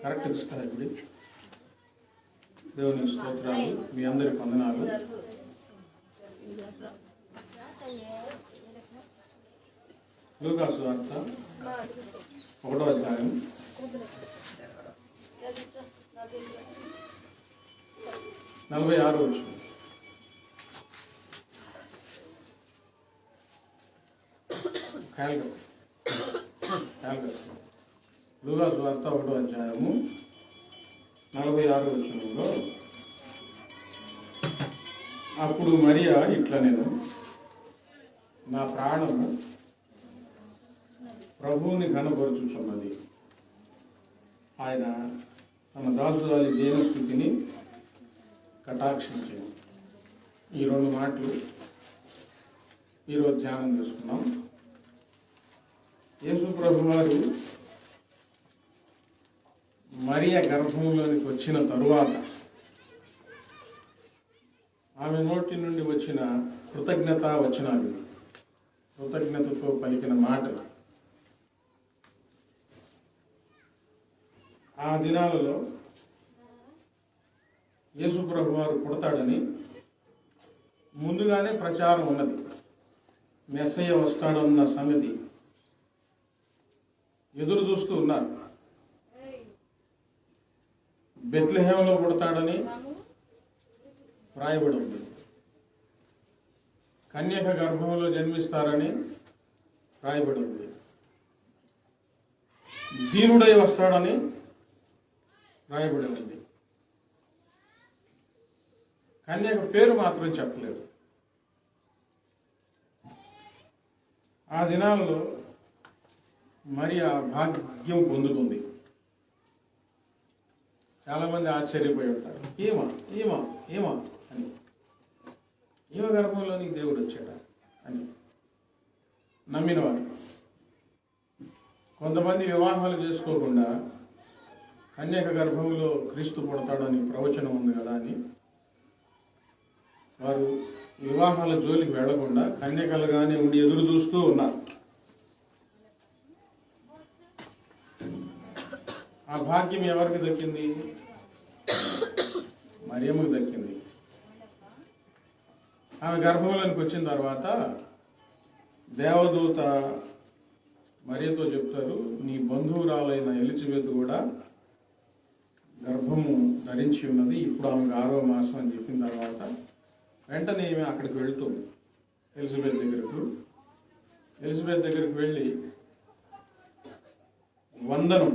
Correct ఇస్తారు ఇప్పుడు. దేవుని స్తోత్రాలు, మీ అందరి వందనాలు. లూకా సువార్త 1వ అధ్యాయం 46వ వచనం. లూకా సువార్త 1వ అధ్యాయము 46వ వచనంలో, అప్పుడు మరియా ఇట్లా, నేను నా ప్రాణము ప్రభువుని ఘనపరచుచున్నది, ఆయన తన దాసురాలి దీనస్థితిని కటాక్షించింది. ఈ 2 మాటలు ఈరోజు ధ్యానం చేసుకున్నాం. యేసు ప్రభు వారు మరియా గర్భంలోనికి వచ్చిన తరువాత ఆమె నోటి నుండి వచ్చిన కృతజ్ఞతతో పలికిన మాటలు, ఆ దినాలలో యేసు ప్రభు వారు పుడతాడని ముందుగానే ప్రచారం ఉన్నది. మెస్సయ్య వస్తాడన్న సంగతి ఎదురు చూస్తూ ఉన్నారు. బెత్లెహేములో పుడతాడని రాయబడి ఉంది. కన్యక గర్భంలో జన్మిస్తారని రాయబడి ఉంది. దీనుడై వస్తాడని రాయబడి ఉంది. కన్యక పేరు మాత్రం చెప్పలేదు. ఆ దినాలలో మరియా భాగ్యం పొందుతుంది. చాలామంది ఆశ్చర్యపోయి ఉంటారు, ఏమా అని, ఈమె గర్భంలోనికి దేవుడు వచ్చాడా అని నమ్మినవారు. కొంతమంది వివాహాలు చేసుకోకుండా కన్యక గర్భంలో క్రీస్తు పుడతాడని ప్రవచనం ఉంది కదా అని వారు వివాహాల జోలికి వెళ్లకుండా కన్యకలుగానే ఉండి ఎదురు చూస్తూ ఉన్నారు. ఆ భాగ్యం ఎవరికి దక్కింది? మరియమ్మకు దక్కింది. ఆమె గర్భంలోనికి వచ్చిన తర్వాత దేవదూత మరియతో చెప్తారు, నీ బంధువురాలైన ఎలిజబెత్ కూడా గర్భము ధరించి ఉన్నది, ఇప్పుడు ఆమెకు 6వ మాసం అని చెప్పిన తర్వాత వెంటనే ఈమె అక్కడికి వెళుతుంది. ఎలిజబెత్ దగ్గరికి వెళ్ళి వందనం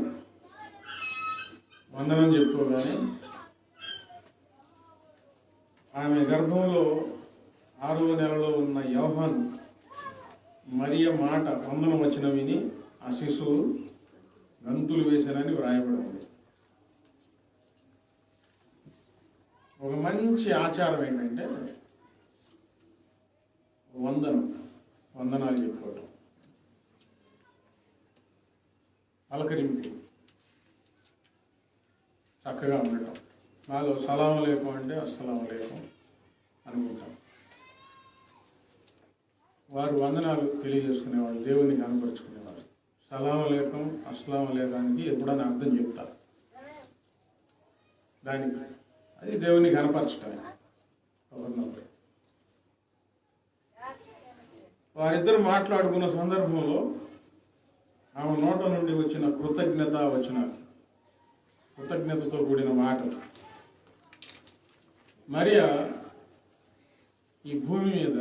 చెప్పుకోగానే ఆమె గర్భంలో 6వ నెలలో ఉన్న యోహాను మరియ మాట వందనం వచ్చిన విని ఆ శిశువు గంతులు వేశానని వ్రాయబడి ఉంది. ఒక మంచి ఆచారం ఏంటంటే వందనాలు చెప్పుకోవటం, పలకరింపు, చక్కగా ఉండటం. నాలో సలాం లేకం అంటే అస్సలాం లేకం అనుకుంటాం. వారు వందనాలు తెలియజేసుకునేవాళ్ళు, దేవుని కనపరుచుకునేవారు. సలాం లేకం అస్సలాం లేకానికి ఎప్పుడైనా అర్థం చెప్తారు. దానికి అది దేవుని కనపరచటమే. వారిద్దరు మాట్లాడుకున్న సందర్భంలో ఆమె నోట నుండి వచ్చిన కృతజ్ఞతతో కూడిన మాటలు, మరియా ఈ భూమి మీద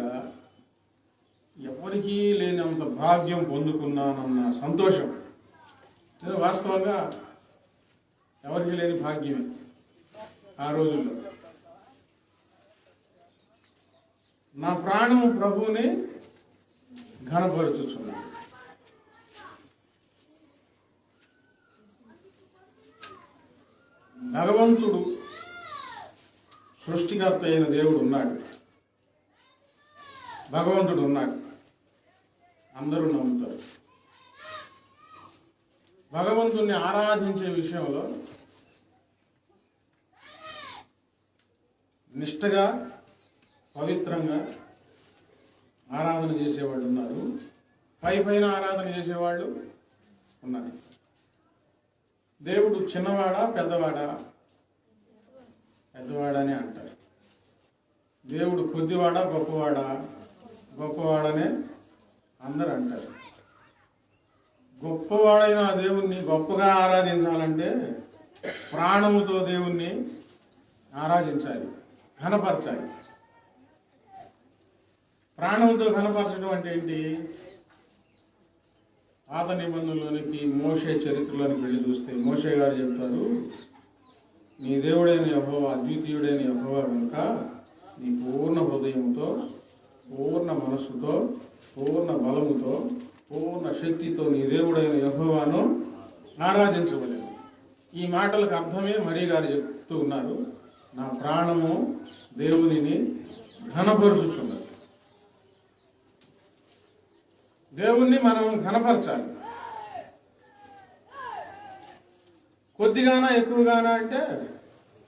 ఎవరికీ లేనంత భాగ్యం పొందుకున్నానన్న సంతోషం. వాస్తవంగా ఎవరికి లేని భాగ్యమే ఆ రోజుల్లో. నా ప్రాణము ప్రభువుని ఘనపరచుచున్నాడు. భగవంతుడు, సృష్టికర్త అయిన దేవుడు ఉన్నాడు, భగవంతుడు ఉన్నాడు, అందరూ నమ్ముతారు. భగవంతుణ్ణి ఆరాధించే విషయంలో నిష్ఠగా, పవిత్రంగా ఆరాధన చేసేవాళ్ళు ఉన్నారు. పైన ఆరాధన చేసేవాళ్ళు ఉన్నారు. దేవుడు చిన్నవాడా పెద్దవాడా? పెద్దవాడనే అంటారు. దేవుడు కొద్దివాడా గొప్పవాడా? గొప్పవాడనే అందరూ అంటారు. గొప్పవాడైన ఆ దేవుణ్ణి గొప్పగా ఆరాధించాలంటే ప్రాణముతో దేవుణ్ణి ఆరాధించాలి, ఘనపరచాలి. ప్రాణంతో ఘనపరచడం అంటే ఏంటి? పాత నిబంధనలోనికి మోషే చరిత్రలోనికి వెళ్ళి చూస్తే మోషే గారు చెప్తారు, నీ దేవుడైన యెహోవా అద్వితీయుడైన యెహోవా కనుక నీ పూర్ణ హృదయంతో, పూర్ణ మనస్సుతో, పూర్ణ బలముతో, పూర్ణ శక్తితో నీ దేవుడైన యెహోవాను ఆరాధించవలేదు. ఈ మాటలకు అర్థమే మరి గారు చెప్తూ ఉన్నారు, నా ప్రాణము దేవునిని ఘనపరుచుచున్నది. దేవుణ్ణి మనం ఘనపరచాలి. కొద్దిగానా ఎక్కువగానా అంటే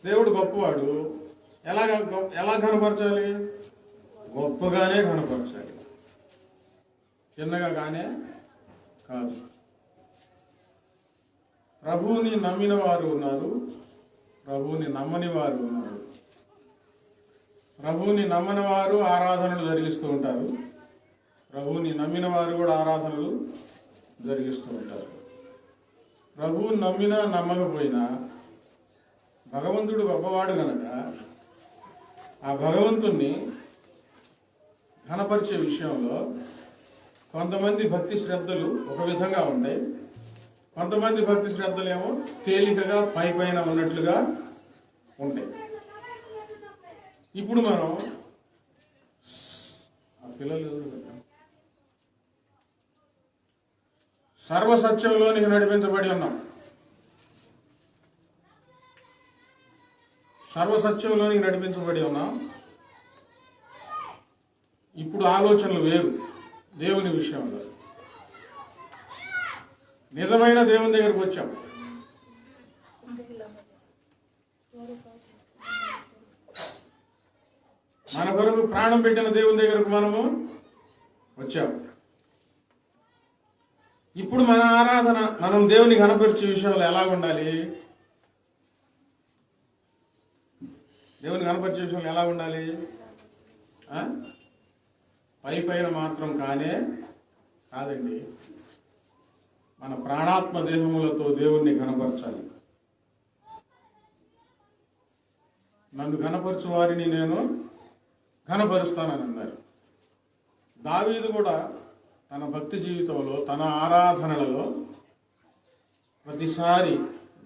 దేవుడు గొప్పవాడు. ఎలా ఘనపరచాలి? గొప్పగానే ఘనపరచాలి, చిన్నగా కానే కాదు. ప్రభువుని నమ్మిన వారు ఉన్నారు, ప్రభువుని నమ్మని వారు ఉన్నారు. ప్రభువుని నమ్మని వారు ఆరాధనలు జరిగిస్తూ ఉంటారు, ప్రభువుని నమ్మిన వారు కూడా ఆరాధనలు జరిగిస్తూ ఉంటారు. ప్రభువుని నమ్మినా నమ్మకపోయినా భగవంతుడు గొప్పవాడు కనుక ఆ భగవంతుణ్ణి ఘనపరిచే విషయంలో కొంతమంది భక్తి శ్రద్ధలు ఒక విధంగా ఉంటాయి, కొంతమంది భక్తి శ్రద్ధలు ఏమో తేలికగా పైన ఉన్నట్లుగా ఉంటాయి. ఇప్పుడు మనం ఆ పిల్లలు సర్వసత్యంలోనికి నడిపించబడి ఉన్నాం. సర్వసత్యంలోనికి నడిపించబడి ఉన్నాం. ఇప్పుడు ఆలోచనలు వేరు దేవుని విషయంలో. నిజమైన దేవుని దగ్గరకు వచ్చాం. మన కొరకు ప్రాణం పెట్టిన దేవుని దగ్గరకు మనము వచ్చాం. ఇప్పుడు మన ఆరాధన మనం దేవుని కనపరిచే విషయంలో ఎలా ఉండాలి? దేవుని కనపరిచే విషయంలో ఎలా ఉండాలి? పైన మాత్రం కాదండి. మన ప్రాణాత్మ దేహములతో దేవుణ్ణి కనపరచాలి. నన్ను కనపరచు వారిని నేను కనపరుస్తానని అన్నారు. దావీదు కూడా తన భక్తి జీవితంలో, తన ఆరాధనలలో ప్రతిసారి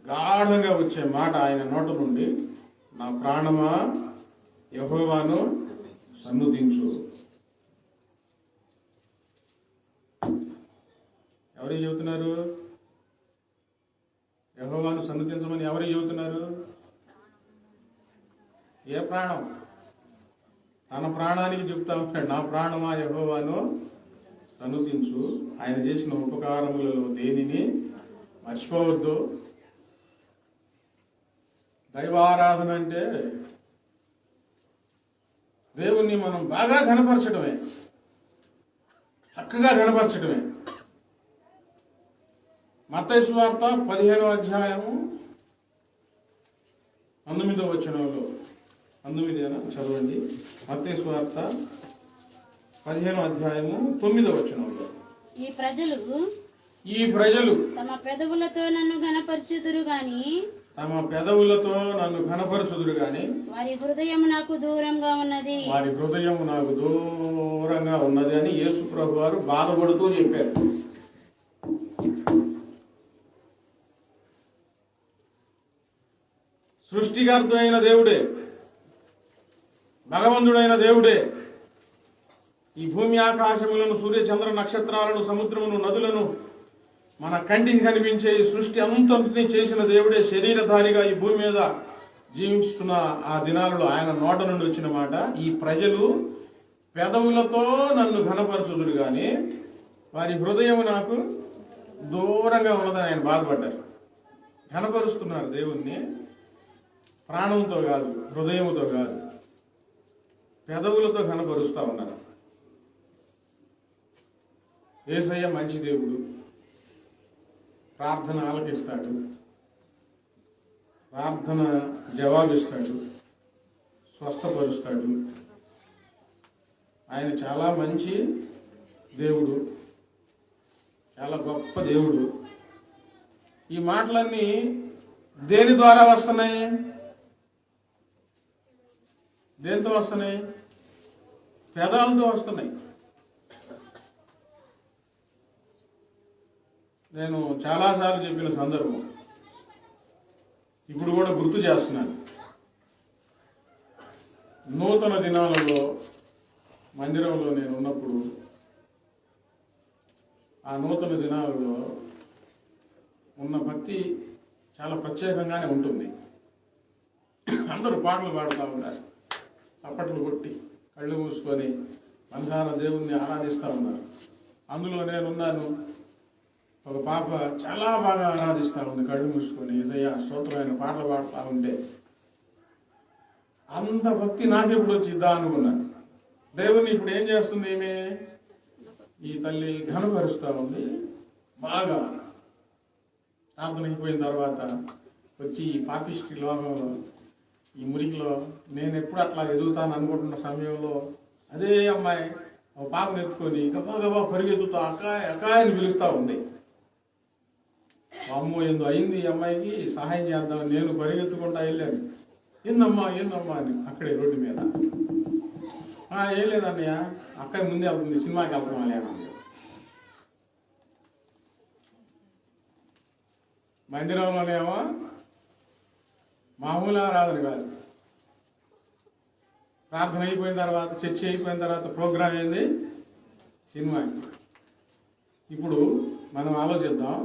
గాఢంగా వచ్చే మాట ఆయన నోట నుండి, నా ప్రాణమా యెహోవాను సన్నుతించు. ఎవరికి చెబుతున్నారు? యెహోవాను సన్నుతించమని ఎవరికి చెబుతున్నారు? ఏ ప్రాణం? తన ప్రాణానికి చెప్తా ఉంటాడు, నా ప్రాణమా యెహోవాను సన్నుతించు. ఆయన చేసిన ఉపకారములలో దేనిని మర్చిపోవద్దు. దైవారాధన అంటే దేవుణ్ణి మనం బాగా కనపరచడమే, చక్కగా కనపరచడమే. మత్తయి సువార్త 15వ అధ్యాయము 19వ వచనంలో, 19 చదవండి. మత్తయి సువార్త 15వ అధ్యాయము 9వ వచనంలో, ఈ ప్రజలు తమ పెదవులతో నన్ను ఘనపరచుదురు గాని వారి హృదయం నాకు దూరంగా ఉన్నది అని యేసు ప్రభు వారు బాధపడుతూ చెప్పారు. సృష్టికర్త దేవుడే, భగవంతుడైన దేవుడే ఈ భూమి ఆకాశములను, సూర్య చంద్ర నక్షత్రాలను, సముద్రమును, నదులను, మన కంటికి కనిపించే ఈ సృష్టి అంతటిని చేసిన దేవుడే శరీరధారిగా ఈ భూమి మీద జీవిస్తున్న ఆ దినాలలో ఆయన నోట నుండి వచ్చిన మాట, ఈ ప్రజలు పెదవులతో నన్ను ఘనపరచుదురు గాని వారి హృదయం నాకు దూరంగా ఉన్నదని ఆయన బాధపడ్డారు. ఘనపరుస్తున్నారు దేవుణ్ణి ప్రాణంతో కాదు, హృదయంతో కాదు, పెదవులతో ఘనపరుస్తూ ఉన్నారు. యేసయ్య మంచి దేవుడు, ప్రార్థన ఆలకిస్తాడు, ప్రార్థన జవాబిస్తాడు, స్వస్థపరుస్తాడు. ఆయన చాలా మంచి దేవుడు, చాలా గొప్ప దేవుడు. ఈ మాటలన్నీ దేని ద్వారా వస్తున్నాయి? దేంతో వస్తున్నాయి? పెదాలతో వస్తున్నాయి. నేను చాలాసార్లు చెప్పిన సందర్భం ఇప్పుడు కూడా గుర్తు చేస్తున్నాను. నూతన దినాలలో మందిరంలో నేను ఉన్నప్పుడు ఆ నూతన దినాలలో ఉన్న భక్తి చాలా ప్రత్యేకంగానే ఉంటుంది. అందరూ పాటలు పాడుతూ ఉన్నారు, చప్పట్లు కొట్టి కళ్ళు మూసుకొని మనసారా దేవుణ్ణి ఆరాధిస్తూ ఉన్నారు. అందులో నేనున్నాను. ఒక పాప చాలా బాగా ఆరాధిస్తూ ఉంది, కళ్ళు మూసుకొని ఏదయ్యా స్తోత్రమైన పాటలు పాడుతూ ఉంటే అంత భక్తి నాకెప్పుడు వచ్చిద్దా అనుకున్నాను. దేవుని ఇప్పుడు ఏం చేస్తుంది? ఏమే ఈ తల్లి ఘనపరుస్తూ ఉంది. బాగా ప్రార్థనకి పోయిన తర్వాత వచ్చి ఈ పాపిష్టి లోకంలో, ఈ మురికిలో నేను ఎప్పుడు అట్లా ఎదుగుతాను అనుకుంటున్న సమయంలో అదే అమ్మాయి ఒక పాపను ఎత్తుకొని గబా గబా పరిగెత్తుతూ అక్కాయ్ అక్కాయ్ అని పిలుస్తూ ఉంది. అమ్మో ఏందో అయింది ఈ అమ్మాయికి, సహాయం చేద్దాం. నేను పరిగెత్తుకుంటా వెళ్ళాను. ఏందమ్మా అని అక్కడే రోడ్డు మీద. ఏం లేదన్నయ్య, అక్కయ్య ముందే వెళ్తుంది, సినిమాకి వెళ్తున్నాం లేనండి. మందిరంలోనేమో మామూలు ఆరాధన కాదు. ప్రార్థన అయిపోయిన తర్వాత, చర్చ అయిపోయిన తర్వాత ప్రోగ్రాం ఏంది? సినిమాకి. ఇప్పుడు మనం ఆలోచిద్దాం,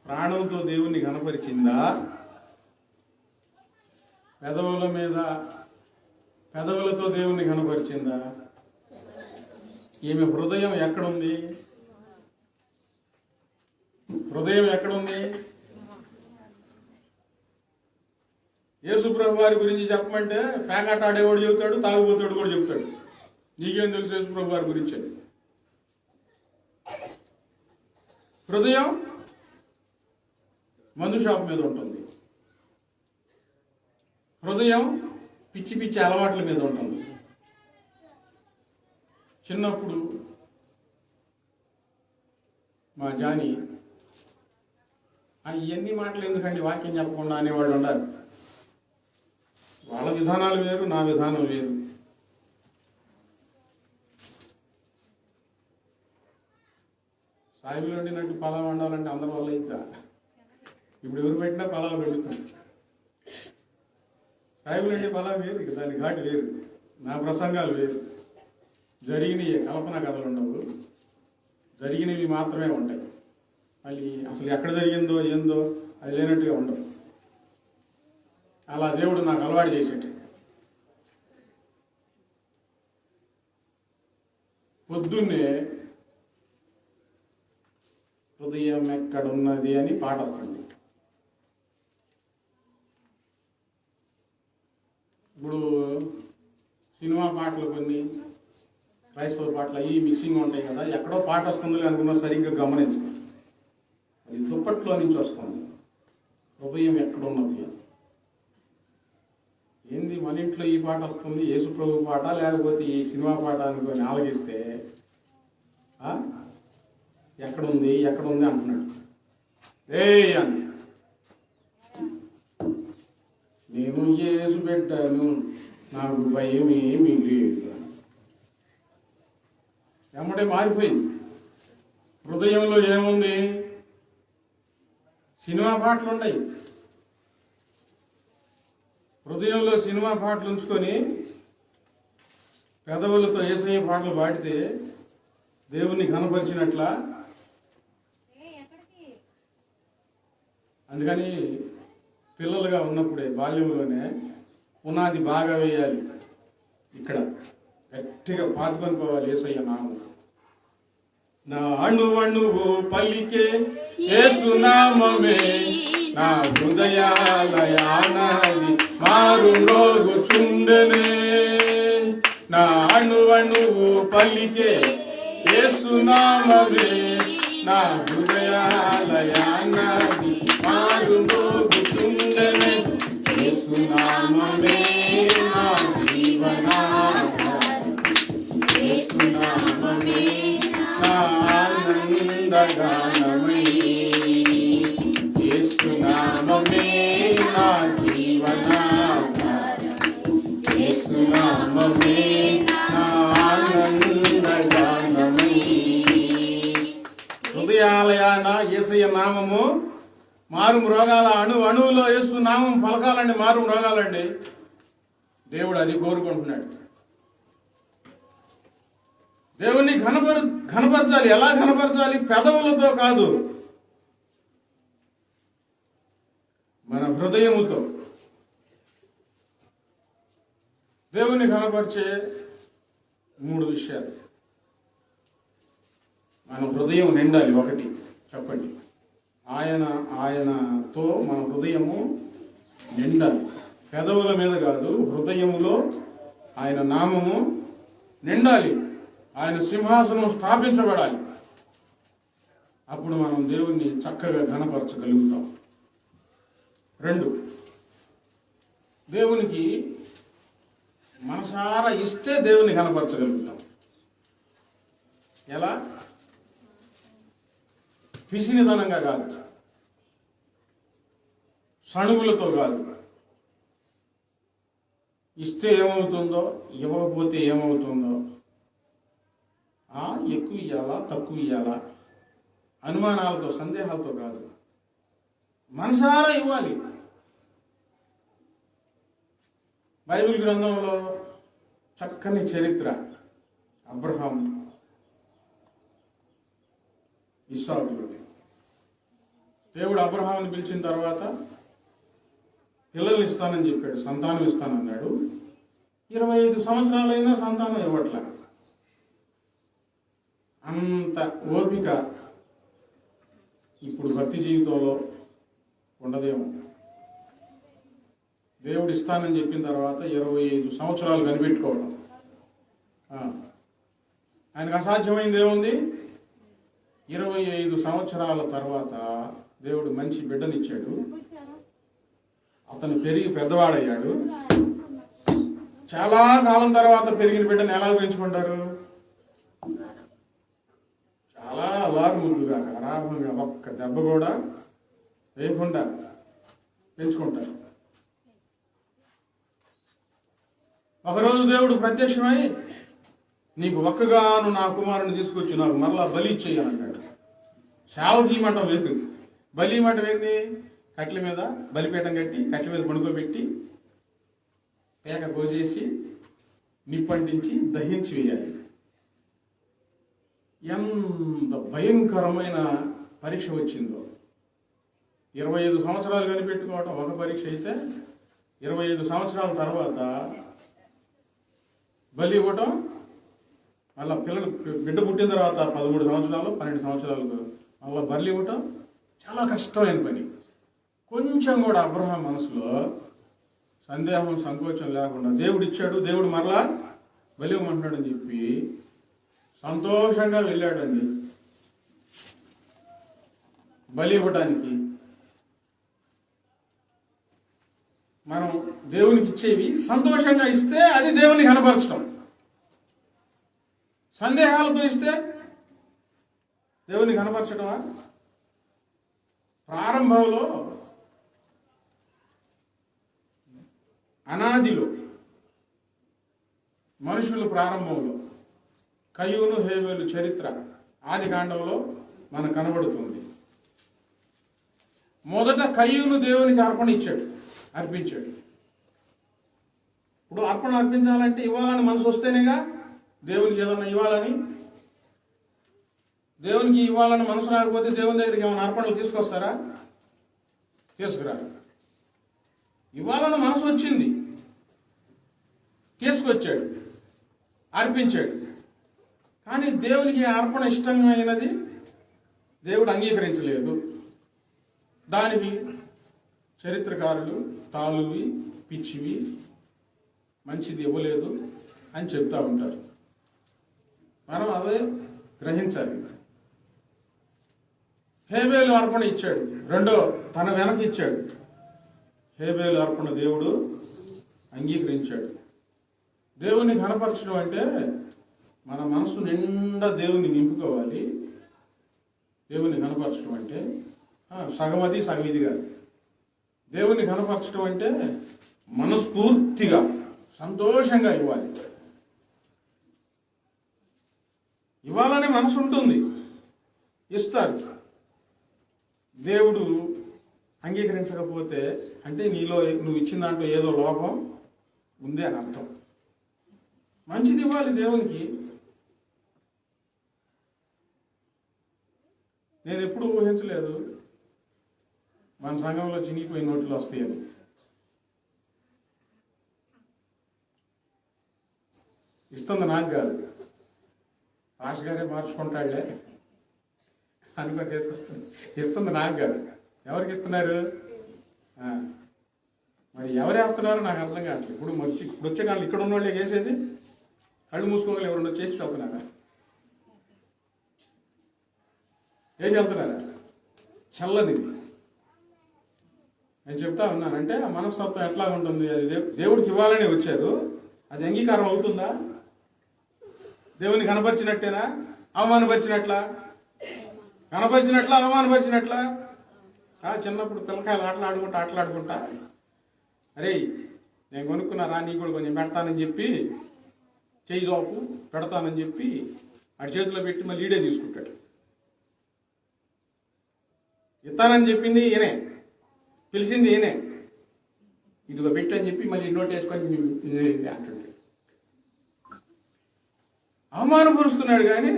ప్రాణంతో దేవుణ్ణి కనపరిచిందా? పెదవులతో దేవుణ్ణి కనపరిచిందా? ఈమె హృదయం ఎక్కడుంది? హృదయం ఎక్కడుంది? యేసుప్రభు వారి గురించి చెప్పమంటే పేకాట ఆడేవాడు చెబుతాడు, తాగుబోతాడు కూడా చెబుతాడు. నీకేం తెలుసు యేసుప్రభు వారి గురించి? హృదయం మందు షాప్ మీద ఉంటుంది. హృదయం పిచ్చి పిచ్చి అలవాట్ల మీద ఉంటుంది. చిన్నప్పుడు మా జాని ఇవన్నీ మాటలు ఎందుకండి, వాక్యం చెప్పకుండా అనేవాళ్ళు ఉండాలి. వాళ్ళ విధానాలు వేరు, నా విధానం వేరు. సాయిబులు వండినట్టు పలావ్ వండాలంటే అందరి వల్ల ఇంకా ఇప్పుడు ఎవరు పెట్టినా పలావ్ పెడుతుంది. సాయిబులు అంటే పలావ్ వేరు, ఇక దాని ఘాటు వేరు, నా ప్రసంగాలు వేరు. జరిగినవి కల్పన కథలు ఉండవు, జరిగినవి మాత్రమే ఉంటాయి. మళ్ళీ అసలు ఎక్కడ జరిగిందో ఏందో అది లేనట్టుగా ఉండవు. అలా దేవుడు నాకు అలవాటు చేసేట. పొద్దున్నే హృదయం ఎక్కడున్నది అని పాట వస్తుంది. ఇప్పుడు సినిమా పాటలు కొన్ని, క్రైస్తవ పాటలు అవి మిక్సింగ్ ఉంటాయి కదా, ఎక్కడో పాట వస్తుందో అనుకున్నా సరిగ్గా గమనించు. అది దుప్పట్లో నుంచి వస్తుంది. హృదయం ఎక్కడున్నది అని. ఏంది మన ఇంట్లో ఈ పాట వస్తుంది, యేసుప్రభు పాట లేకపోతే ఈ సినిమా పాట అనుకొని ఆలోచిస్తే ఎక్కడుంది అంటున్నాడు. అని నేను యేసు పెట్టాను, నాకు భయం ఏమీ లేదు. ఎమ్మటే మారిపోయింది. హృదయంలో ఏముంది? సినిమా పాటలు ఉన్నాయి. హృదయంలో సినిమా పాటలు ఉంచుకొని పెదవులతో యేసయ్య పాటలు పాడితే దేవుణ్ణి కనపరిచినట్ల. అందుకని పిల్లలుగా ఉన్నప్పుడే బాల్యంలోనే పునాది బాగా వేయాలి. ఇక్కడ గట్టిగా పాతుకొని పోవాలి యేసయ్య నామం. నా అణువణువు పలికే యేసునామమే, నా హృదయాలయానాది మారు మ్రోగుచుండెనే. నా అణువణువు పలికే యేసునామమే, నా హృదయాలయానాది యేసయ్య నామము మారు మ్రోగాల అణువులో యేసు నామం పలకాలండి, మారు మ్రోగాలండి. దేవుడు అది కోరుకుంటున్నాడు. దేవుణ్ణి ఘనపరచాలి. ఎలా ఘనపరచాలి? పెదవులతో కాదు, మన హృదయముతో. దేవుని ఘనపరిచే 3 విషయాలు. మన హృదయం నిండాలి. 1 చెప్పండి. ఆయనతో మన హృదయము నిండాలి. పెదవుల మీద కాదు, హృదయములో ఆయన నామము నిండాలి. ఆయన సింహాసనం స్థాపించబడాలి. అప్పుడు మనం దేవుణ్ణి చక్కగా ఘనపరచగలుగుతాం. 2, దేవునికి మనసారా ఇస్తే దేవుని ఘనపరచగలుగుతాం. ఎలా? పిసినిదనంగా కాదు, సణుగులతో కాదు. ఇస్తే ఏమవుతుందో, ఇవ్వకపోతే ఏమవుతుందో, ఎక్కువ ఇవ్వాలా తక్కువ ఇవ్వాలా అనుమానాలతో సందేహాలతో కాదు, మనసారా ఇవ్వాలి. బైబిల్ గ్రంథంలో చక్కని చరిత్ర. అబ్రహాం, ఇస్సాకులు. దేవుడు అబ్రహాంని పిలిచిన తర్వాత పిల్లలు ఇస్తానని చెప్పాడు, సంతానం ఇస్తానన్నాడు. 25 సంవత్సరాలైనా సంతానం ఇవ్వట్లే. అంత ఓపిక ఇప్పుడు భక్తి జీవితంలో ఉండదేమో. దేవుడు ఇస్తానని చెప్పిన తర్వాత 25 సంవత్సరాలు కనిపెట్టుకోవడం. ఆయనకు అసాధ్యమైంది ఏముంది? 25 సంవత్సరాల తర్వాత దేవుడు మంచి బిడ్డనిచ్చాడు. అతను పెరిగి పెద్దవాడయ్యాడు. చాలా కాలం తర్వాత పెరిగిన బిడ్డను ఎలా పెంచుకుంటారు? చాలా అల్లారు ముద్దుగా, ఆరామంగా, ఒక్క దెబ్బ కూడా వేయకుండా పెంచుకుంటారు. ఒకరోజు దేవుడు ప్రత్యక్షమై, నీకు ఒక్కగాను నా కుమారుని తీసుకొచ్చి నాకు మరలా బలి ఇచ్చేయనంటాడు. సేవకి మంటం లేదు, బలి మంటం ఏంది? కట్ల మీద బలిపీఠం కట్టి కట్ల మీద పడుకోబెట్టి పేక కోసేసి నిప్పంటించి దహించి వేయాలి. ఎంత భయంకరమైన పరీక్ష వచ్చిందో. 25 సంవత్సరాలు కనిపెట్టుకోవటం ఒక పరీక్ష అయితే, 25 సంవత్సరాల తర్వాత బలి ఇవ్వటం, మళ్ళీ బిడ్డ పుట్టిన తర్వాత 13 సంవత్సరాలు 12 సంవత్సరాలకు మళ్ళీ బలి ఇవ్వటం చాలా కష్టమైన పని. కొంచెం కూడా అబ్రహాం మనసులో సందేహం, సంకోచం లేకుండా దేవుడు ఇచ్చాడు, దేవుడు మరలా బలి ఇవ్వమంటున్నాడని చెప్పి సంతోషంగా వెళ్ళాడండి బలి ఇవ్వడానికి. మనం దేవునికి ఇచ్చేవి సంతోషంగా ఇస్తే అది దేవుని కనపరచడం. సందేహాలతో ఇస్తే దేవుని కనపరచడమా? ప్రారంభంలో, అనాదిలో, మనుషులు ప్రారంభంలో కయ్యూను హేబేలు చరిత్ర ఆది కాండంలో మనకు కనబడుతుంది. మొదట కయ్యూను దేవునికి అర్పించాడు. ఇప్పుడు అర్పణ అర్పించాలంటే ఇవ్వాలని మనసు వస్తేనేగా దేవునికి ఏదన్నా ఇవ్వాలని. దేవునికి ఇవ్వాలని మనసు రాకపోతే దేవుని దగ్గరికి ఏమైనా అర్పణలు తీసుకొస్తారా? తీసుకురా. ఇవ్వాలని మనసు వచ్చింది, తీసుకొచ్చాడు, అర్పించాడు. కానీ దేవునికి అర్పణ ఇష్టమైనది దేవుడు అంగీకరించలేదు. దానికి చరిత్రకారులు తాలువి, పిచ్చివి, మంచిది ఇవ్వలేదు అని చెప్తా ఉంటారు. మనం అదే గ్రహించాలి. హేబేలు అర్పణ ఇచ్చాడు, రెండో తన వెనక ఇచ్చాడు. హేబేలు అర్పణ దేవుడు అంగీకరించాడు. దేవుని కనపరచడం అంటే మన మనసు నిండా దేవుని నింపుకోవాలి. దేవుని కనపరచడం అంటే సగమది సగం ఇది కాదు. దేవుని కనపరచడం అంటే మనస్ఫూర్తిగా సంతోషంగా ఇవ్వాలి. ఇవ్వాలనే మనసు ఉంటుంది, ఇస్తారు. దేవుడు అంగీకరించకపోతే అంటే నీలో నువ్వు ఇచ్చిన దాంట్లో ఏదో లోపం ఉంది అని అర్థం. మంచిది ఇవ్వాలి దేవునికి. నేను ఎప్పుడు ఊహించలేదు మన సంఘంలో చినిగిపోయిన నోట్లు వస్తాయని. ఇస్తుంది నాకు కాదు, పాస్ గారే మార్చుకుంటాడులే అనుకుంటే ఇస్తుంది నాకు కాదు. ఎవరికి ఇస్తున్నారు? మరి ఎవరు వేస్తున్నారో నాకు అర్థం కావట్లేదు. ఇప్పుడు వచ్చే కాలం ఇక్కడ ఉన్న వాళ్ళే వేసేది. కళ్ళు మూసుకోగలి ఎవరు చేసి వెళ్తున్నారా? వేసి వెళ్తున్నారా? చల్లది. నేను చెప్తా ఉన్నానంటే ఆ మనస్తత్వం ఎట్లా ఉంటుంది? అది దేవుడికి ఇవ్వాలని వచ్చారు, అది అంగీకారం అవుతుందా? దేవుని కనపరిచినట్టేనా? అవమానపరిచినట్లా? కనపరిచినట్లా అవమానపరిచినట్లా? చిన్నప్పుడు పిల్లకాయలు ఆటలాడుకుంటా అరే నేను కొనుక్కున్నారా, నీకు కూడా కొంచెం పెడతానని చెప్పి చెయ్యి దోపు పెడతానని చెప్పి ఆడి చేతిలో పెట్టి మళ్ళీ ఈడే తీసుకుంటాడు. ఇస్తానని చెప్పింది ఈయనే, పిలిచింది ఈయనే, ఇదిగో పెట్టు అని చెప్పి మళ్ళీ నోట్ వేసుకొని అంటుంటాడు. అవమానపరుస్తున్నాడు. కానీ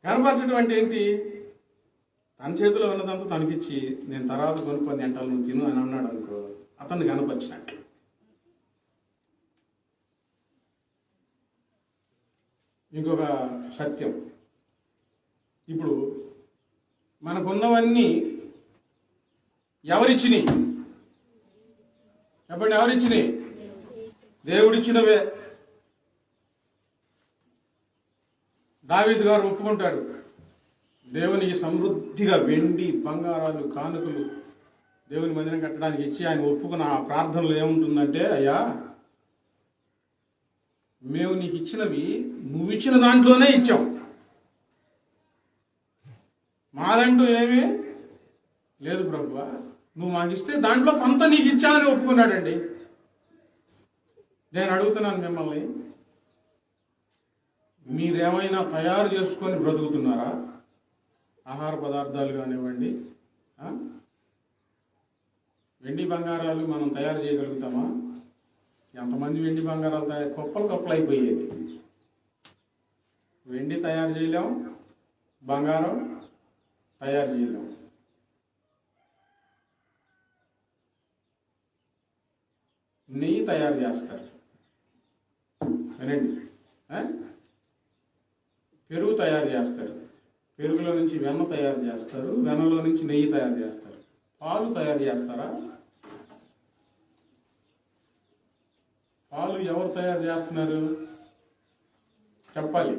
కనపరచడం అంటే ఏంటి? తన చేతిలో ఉన్నదంతా తనకిచ్చి నేను తర్వాత కొనుక్కొని తింటాను, నువ్వు తిను అని అన్నాడు అనుకో, అతన్ని కనపరిచినట్లు. ఇంకొక సత్యం, ఇప్పుడు మనకున్నవన్నీ ఎవరిచ్చినాయి చెప్పండి? ఎవరిచ్చినాయి? దేవుడిచ్చినవే. దావీదు గారు ఒప్పుకుంటాడు, దేవునికి సమృద్ధిగా వెండి బంగారాలు కానుకలు దేవుని మందిరం కట్టడానికి ఇచ్చి ఆయన ఒప్పుకున్న ఆ ప్రార్థనలు ఏముంటుందంటే, అయ్యా మేము నీకు ఇచ్చినవి నువ్వు ఇచ్చిన దాంట్లోనే ఇచ్చాం, మాదంటూ ఏమీ లేదు ప్రభువా, నువ్వు మాకు ఇస్తే దాంట్లో కొంత నీకు ఇచ్చామని ఒప్పుకున్నాడండి. నేను అడుగుతున్నాను మిమ్మల్ని, మీరేమైనా తయారు చేసుకొని బ్రతుకుతున్నారా? ఆహార పదార్థాలు కానివ్వండి, వెండి బంగారాలు మనం తయారు చేయగలుగుతామా? ఎంతమంది వెండి బంగారాలు కుప్పలు అయిపోయేది. వెండి తయారు చేయలేం, బంగారం తయారు చేయలేం. నెయ్యి తయారు చేస్తారు, వినండి. పెరుగు తయారు చేస్తారు, పెరుగులో నుంచి వెన్న తయారు చేస్తారు, వెన్నలో నుంచి నెయ్యి తయారు చేస్తారు. పాలు తయారు చేస్తారా? పాలు ఎవరు తయారు చేస్తున్నారు చెప్పాలి?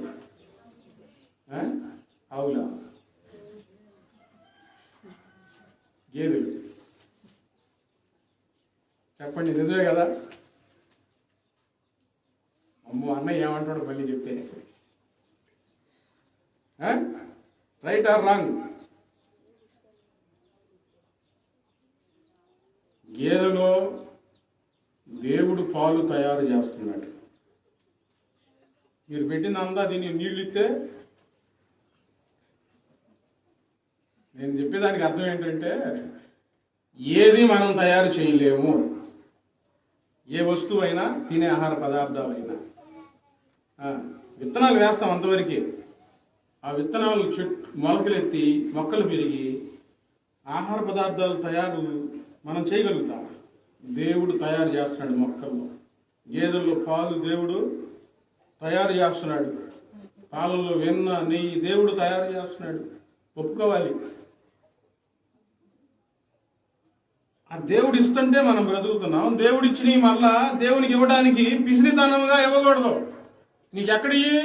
ఆవులా? గేదెలు? చెప్పండి, నిజమే కదా? అమ్మో అన్నయ్య ఏమంటాడు మళ్ళీ చెప్తే? Right are wrong? గేదెలో దేవుడు పాలు తయారు చేస్తున్నాడు. మీరు పెట్టిన అందా దీన్ని నీళ్ళు ఇస్తే, నేను చెప్పేదానికి అర్థం ఏంటంటే, ఏది మనం తయారు చేయలేము. ఏ వస్తువు అయినా, తినే ఆహార పదార్థాలైనా విత్తనాలు వేస్తాం అంతవరకే. ఆ విత్తనాలు మొలకలెత్తి మొక్కలు పెరిగి ఆహార పదార్థాలు తయారు మనం చేయగలుగుతాం. దేవుడు తయారు చేస్తున్నాడు మొక్కల్లో. గేదెల్లో పాలు దేవుడు తయారు చేస్తున్నాడు, పాలల్లో వెన్న నెయ్యి దేవుడు తయారు చేస్తున్నాడు. ఒప్పుకోవాలి. ఆ దేవుడు ఇస్తుంటే మనం బ్రతుకుతున్నాం. దేవుడు ఇచ్చినవి మళ్ళా దేవునికి ఇవ్వడానికి పిసినితనంగా ఇవ్వకూడదు. నీకెక్కడికి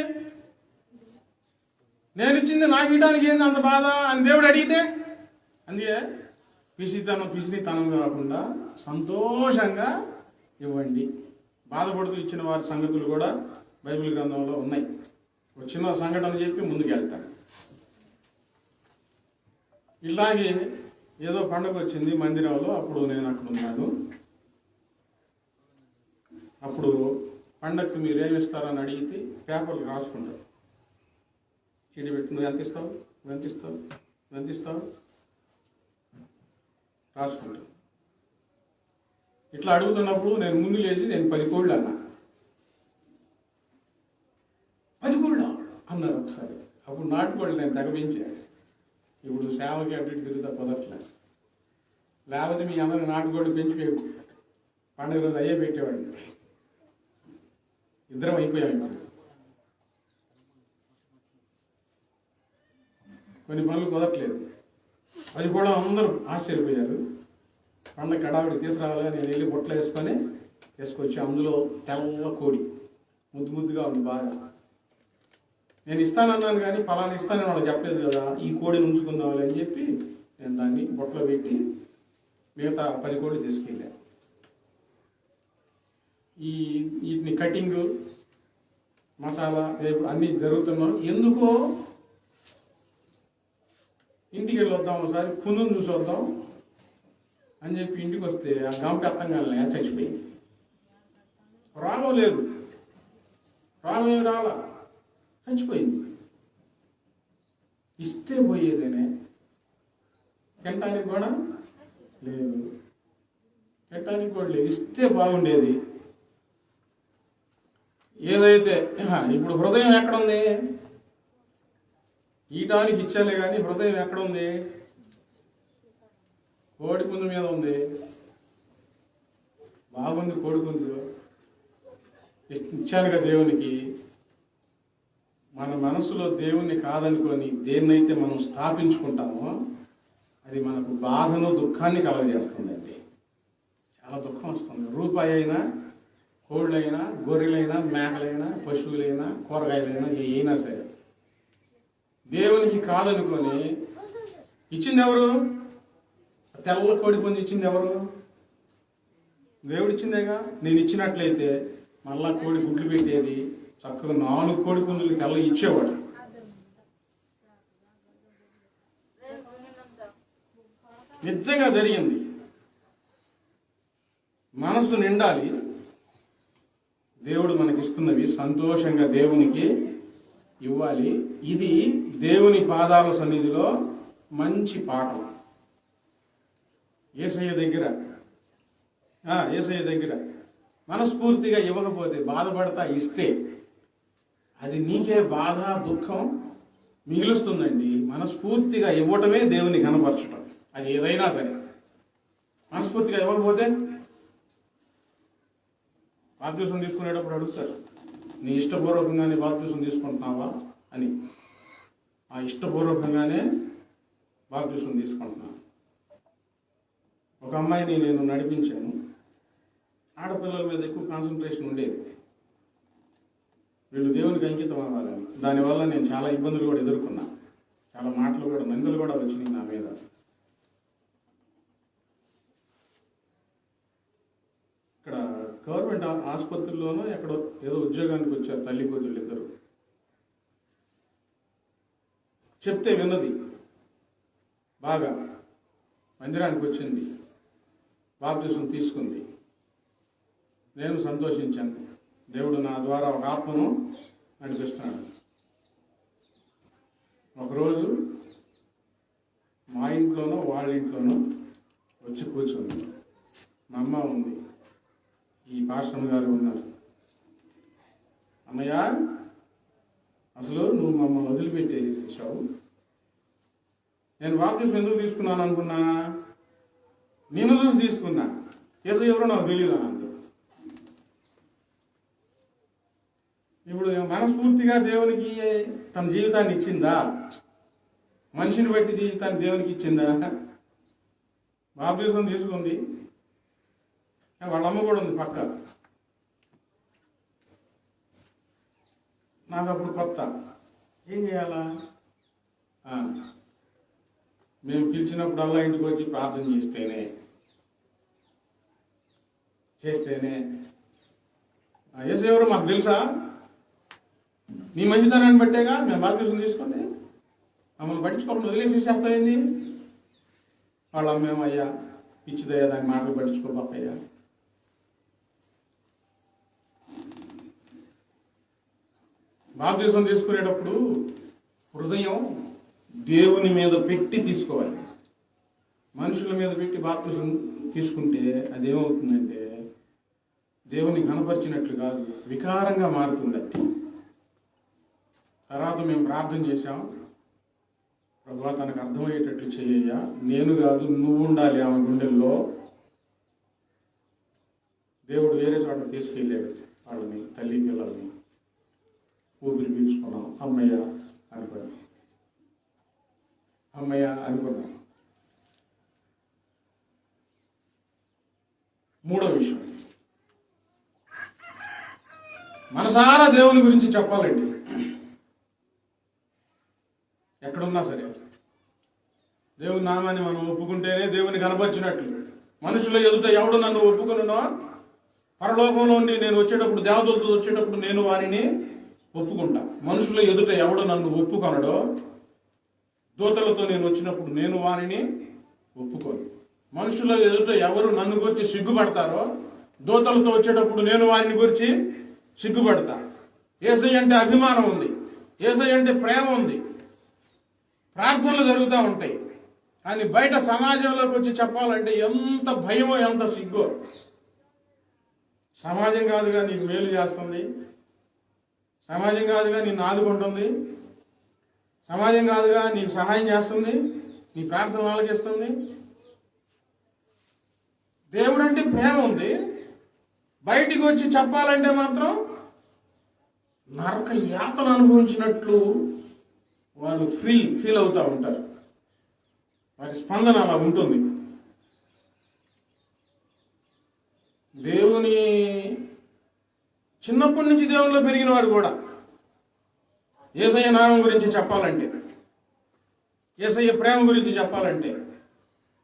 నేను ఇచ్చింది నాకు ఇవ్వడానికి ఏంది అంత బాధ అని దేవుడు అడిగితే, అందుకే పిసినితనం కాకుండా సంతోషంగా ఇవ్వండి. బాధపడుతూ ఇచ్చిన వారి సంగతులు కూడా బైబిల్ గ్రంథంలో ఉన్నాయి. ఒక చిన్న సంఘటన చెప్పి ముందుకు వెళ్తాను. ఇలాగే ఏదో పండుగ వచ్చింది మందిరంలో, అప్పుడు నేను అక్కడ ఉన్నాను. అప్పుడు పండగకి మీరు ఏమి ఇస్తారని అడిగితే పేపర్లు రాసుకుంటారు. చీడి పెట్టి నువ్వు ఎంత ఇస్తావు, నువ్వు ఎంత ఇస్తావు, ఎంత ఇస్తావు? రాసుకుంటా. ఇట్లా అడుగుతున్నప్పుడు నేను ముందు లేచి నేను 10 కోళ్ళు అన్నా. 10 కోళ్ళ అన్నారు ఒకసారి. అప్పుడు నాటుకోళ్ళు నేను తగమించాను. ఇప్పుడు సేవకి అటు ఇటు తిరుగుతా కుదరట్లేదు. లేకపోతే మీ అందరూ నాటుకోళ్ళు పెంచి పండుగ రోజు అయ్యే పెట్టేవాడిని. ఇద్దరం అయిపోయాం. ఇప్పుడు కొన్ని పనులు కుదరట్లేదు. అది కూడా అందరూ ఆశ్చర్యపోయారు. పండగ కడావిడి తీసుకురావాలని నేను వెళ్ళి బొట్టలు వేసుకొచ్చి అందులో తెల్ల కోడి ముద్దు ముద్దుగా ఉంది బాగా. నేను ఇస్తానన్నాను కానీ ఫలానా ఇస్తానని వాళ్ళకి చెప్పలేదు కదా, ఈ కోడిని ఉంచుకుందామని అని చెప్పి నేను దాన్ని బొట్టలో పెట్టి మిగతా 10 కోళ్ళు తీసుకెళ్ళాను. వీటిని కటింగ్ మసాలా అన్నీ జరుగుతున్నాం. ఎందుకో ఇంటికి వెళ్ళి వద్దాం, ఒకసారి పుందును చూసి వద్దాం అని చెప్పి ఇంటికి వస్తే ఆ గంపెత్తంగానే చచ్చిపోయింది. రాగం లేదు, రాగం ఏమి రాలా, చచ్చిపోయింది. ఇస్తే పోయేదేనే, తినటానికి కూడా లేదు, తినటానికి కూడా లేదు. ఇస్తే బాగుండేది. ఏదైతే ఇప్పుడు హృదయం ఎక్కడుంది? ఈటానికి ఇచ్చాలే కానీ హృదయం ఎక్కడుంది? కోడిపుందు మీద ఉంది. బాగుంది కోడిపుందు, ఇచ్చానుగా దేవునికి. మన మనసులో దేవుణ్ణి కాదనుకొని దేన్నైతే మనం స్థాపించుకుంటామో అది మనకు బాధను దుఃఖాన్ని కలగజేస్తుందండి. చాలా దుఃఖం వస్తుంది. రూపాయి అయినా, కోళ్ళైనా, గొర్రెలైనా, మేకలైనా, పశువులైనా, కూరగాయలైనా అయినా సరే దేవునికి కాదనుకొని ఇచ్చింది ఎవరు? తెల్ల కోడి పుంజు ఇచ్చింది ఎవరు? దేవుడు ఇచ్చిందేగా. నేను ఇచ్చినట్లయితే మళ్ళా కోడి గుడ్లు పెట్టేది, చక్కగా 4 కోడి పుంజులు తెల్ల ఇచ్చేవాడు. నిజంగా జరిగింది. మనసు నిండాలి. దేవుడు మనకిస్తున్నవి సంతోషంగా దేవునికి ఇవ్వాలి. ఇది దేవుని పాదాల సన్నిధిలో మంచి పాఠం. యేసయ్య దగ్గర మనస్ఫూర్తిగా ఇవ్వకపోతే, బాధపడతా ఇస్తే అది నీకే బాధ దుఃఖం మిగులుస్తుందండి. మనస్ఫూర్తిగా ఇవ్వటమే దేవుని కనపరచటం. అది ఏదైనా సరే మనస్ఫూర్తిగా ఇవ్వకపోతే, బాప్తిసం తీసుకునేటప్పుడు అడుగుతారు, నీ ఇష్టపూర్వకంగానే బాప్తిసం తీసుకుంటున్నావా అని. ఆ ఇష్టపూర్వకంగానే బాప్తిసం తీసుకుంటున్నాను. ఒక అమ్మాయిని నేను నడిపించాను. ఆడపిల్లల మీద ఎక్కువ కాన్సన్ట్రేషన్ ఉండేది. వీళ్ళు దేవునికి అంకితం అవ్వాలని. దానివల్ల నేను చాలా ఇబ్బందులు కూడా ఎదుర్కొన్నా. చాలా మాటలు కూడా, నిందలు కూడా వచ్చినాయి నా మీద. ఇక్కడ గవర్నమెంట్ ఆసుపత్రుల్లోనూ ఎక్కడో ఏదో ఉద్యోగానికి వచ్చారు తల్లి కూతుళ్ళు ఇద్దరు. చెప్తే విన్నది, బాగా మందిరానికి వచ్చింది, బాప్తిసం తీసుకుంది. నేను సంతోషించాను. దేవుడు నా ద్వారా ఒక ఆత్మను నడిపిస్తున్నాడు. ఒకరోజు మా ఇంట్లోనో వాళ్ళ ఇంట్లోనో వచ్చి కూర్చుంది. మా అమ్మ ఉంది, ఈ పాస్టర్ గారు ఉన్నారు. అమ్మయ్య, అసలు నువ్వు మమ్మల్ని వదిలిపెట్టేసావు. నేను బాప్తిసం ఎందుకు తీసుకున్నాను అనుకున్నా? నిన్ను చూసి తీసుకున్నా. యేసు ఎవరో నాకు తెలియదు అన్నది. ఇప్పుడు మనస్ఫూర్తిగా దేవునికి తన జీవితాన్ని ఇచ్చిందా? మనిషిని బట్టి జీవితాన్ని దేవునికి ఇచ్చిందా? బాప్తిసం తీసుకుంది, వాళ్ళ అమ్మ కూడా ఉంది పక్క. నాకు అప్పుడు కొత్త, ఏం చేయాలా? మేము పిలిచినప్పుడల్లా ఇంటికి వచ్చి ప్రార్థన చేస్తేనే యేసు ఎవరో మాకు తెలుసా? నీ మంచితనాన్ని బట్టేగా మేము బాప్తిసం తీసుకుంటే మమ్మల్ని పట్టించుకోకుండా వదిలేసేసేస్తాయింది. వాళ్ళ అమ్మేమయ్యా పిచ్చిదయ్యా, దాని మాటలు పట్టించుకోబాకయ్యా. బాప్తిసం తీసుకునేటప్పుడు హృదయం దేవుని మీద పెట్టి తీసుకోవాలి. మనుషుల మీద పెట్టి బాప్తిసం తీసుకుంటే అదేమవుతుందంటే దేవుని కనపరిచినట్లు కాదు, వికారంగా మారుతుంది. తర్వాత మేము ప్రార్థన చేశాం, ప్రభువా తనకు అర్థమయ్యేటట్లు చేయ్యా, నేను కాదు నువ్వు ఉండాలి ఆమె గుండెల్లో. దేవుడు వేరే చోట తీసుకెళ్ళాడు వాళ్ళని, తల్లి పిల్లల్ని. ఊపిరి పీల్చుకున్నాం, అమ్మయ్య అనుకున్నాం, అమ్మయ్య అనుకున్నాం. మూడో విషయం, మనసారా దేవుని గురించి చెప్పాలండి. ఎక్కడున్నా సరే దేవుని నామాన్ని మనం ఒప్పుకుంటేనే దేవుని కనపరిచినట్లు. మనుషుల ఎదుట ఎవడు నన్ను ఒప్పుకున్నో, పరలోకంలో ఉండి నేను వచ్చేటప్పుడు, దేవదూతలు వచ్చేటప్పుడు నేను వారిని ఒప్పుకుంటా. మనుషుల ఎదుట ఎవడు నన్ను ఒప్పుకొనడో, దూతలతో నేను వచ్చినప్పుడు నేను వారిని ఒప్పుకోను. మనుషుల ఎదుట ఎవరు నన్ను గురించి సిగ్గుపడతారో, దూతలతో వచ్చేటప్పుడు నేను వారిని గురించి సిగ్గుపడతా. యేసయ్య అంటే అభిమానం ఉంది, యేసయ్య అంటే ప్రేమ ఉంది, ప్రార్థనలు జరుగుతూ ఉంటాయి. కానీ బయట సమాజంలోకి వచ్చి చెప్పాలంటే ఎంత భయమో, ఎంత సిగ్గో. సమాజం కాదుగా నీకు మేలు చేస్తుంది, సమాజం కాదుగా నిన్ను ఆదుకుంటుంది, సమాజం కాదుగా నీకు సహాయం చేస్తుంది, నీ ప్రార్థన ఆలకిస్తుంది. దేవుడు అంటే ప్రేమ ఉంది, బయటికి వచ్చి చెప్పాలంటే మాత్రం నరక యాతన అనుభవించినట్లు వాళ్ళు ఫీల్ అవుతూ ఉంటారు. వారి స్పందన అలా ఉంటుంది. దేవుని చిన్నప్పటి నుంచి దేవునిలో పెరిగిన వాడు కూడా యేసయ్య నామం గురించి చెప్పాలంటే, యేసయ్య ప్రేమ గురించి చెప్పాలంటే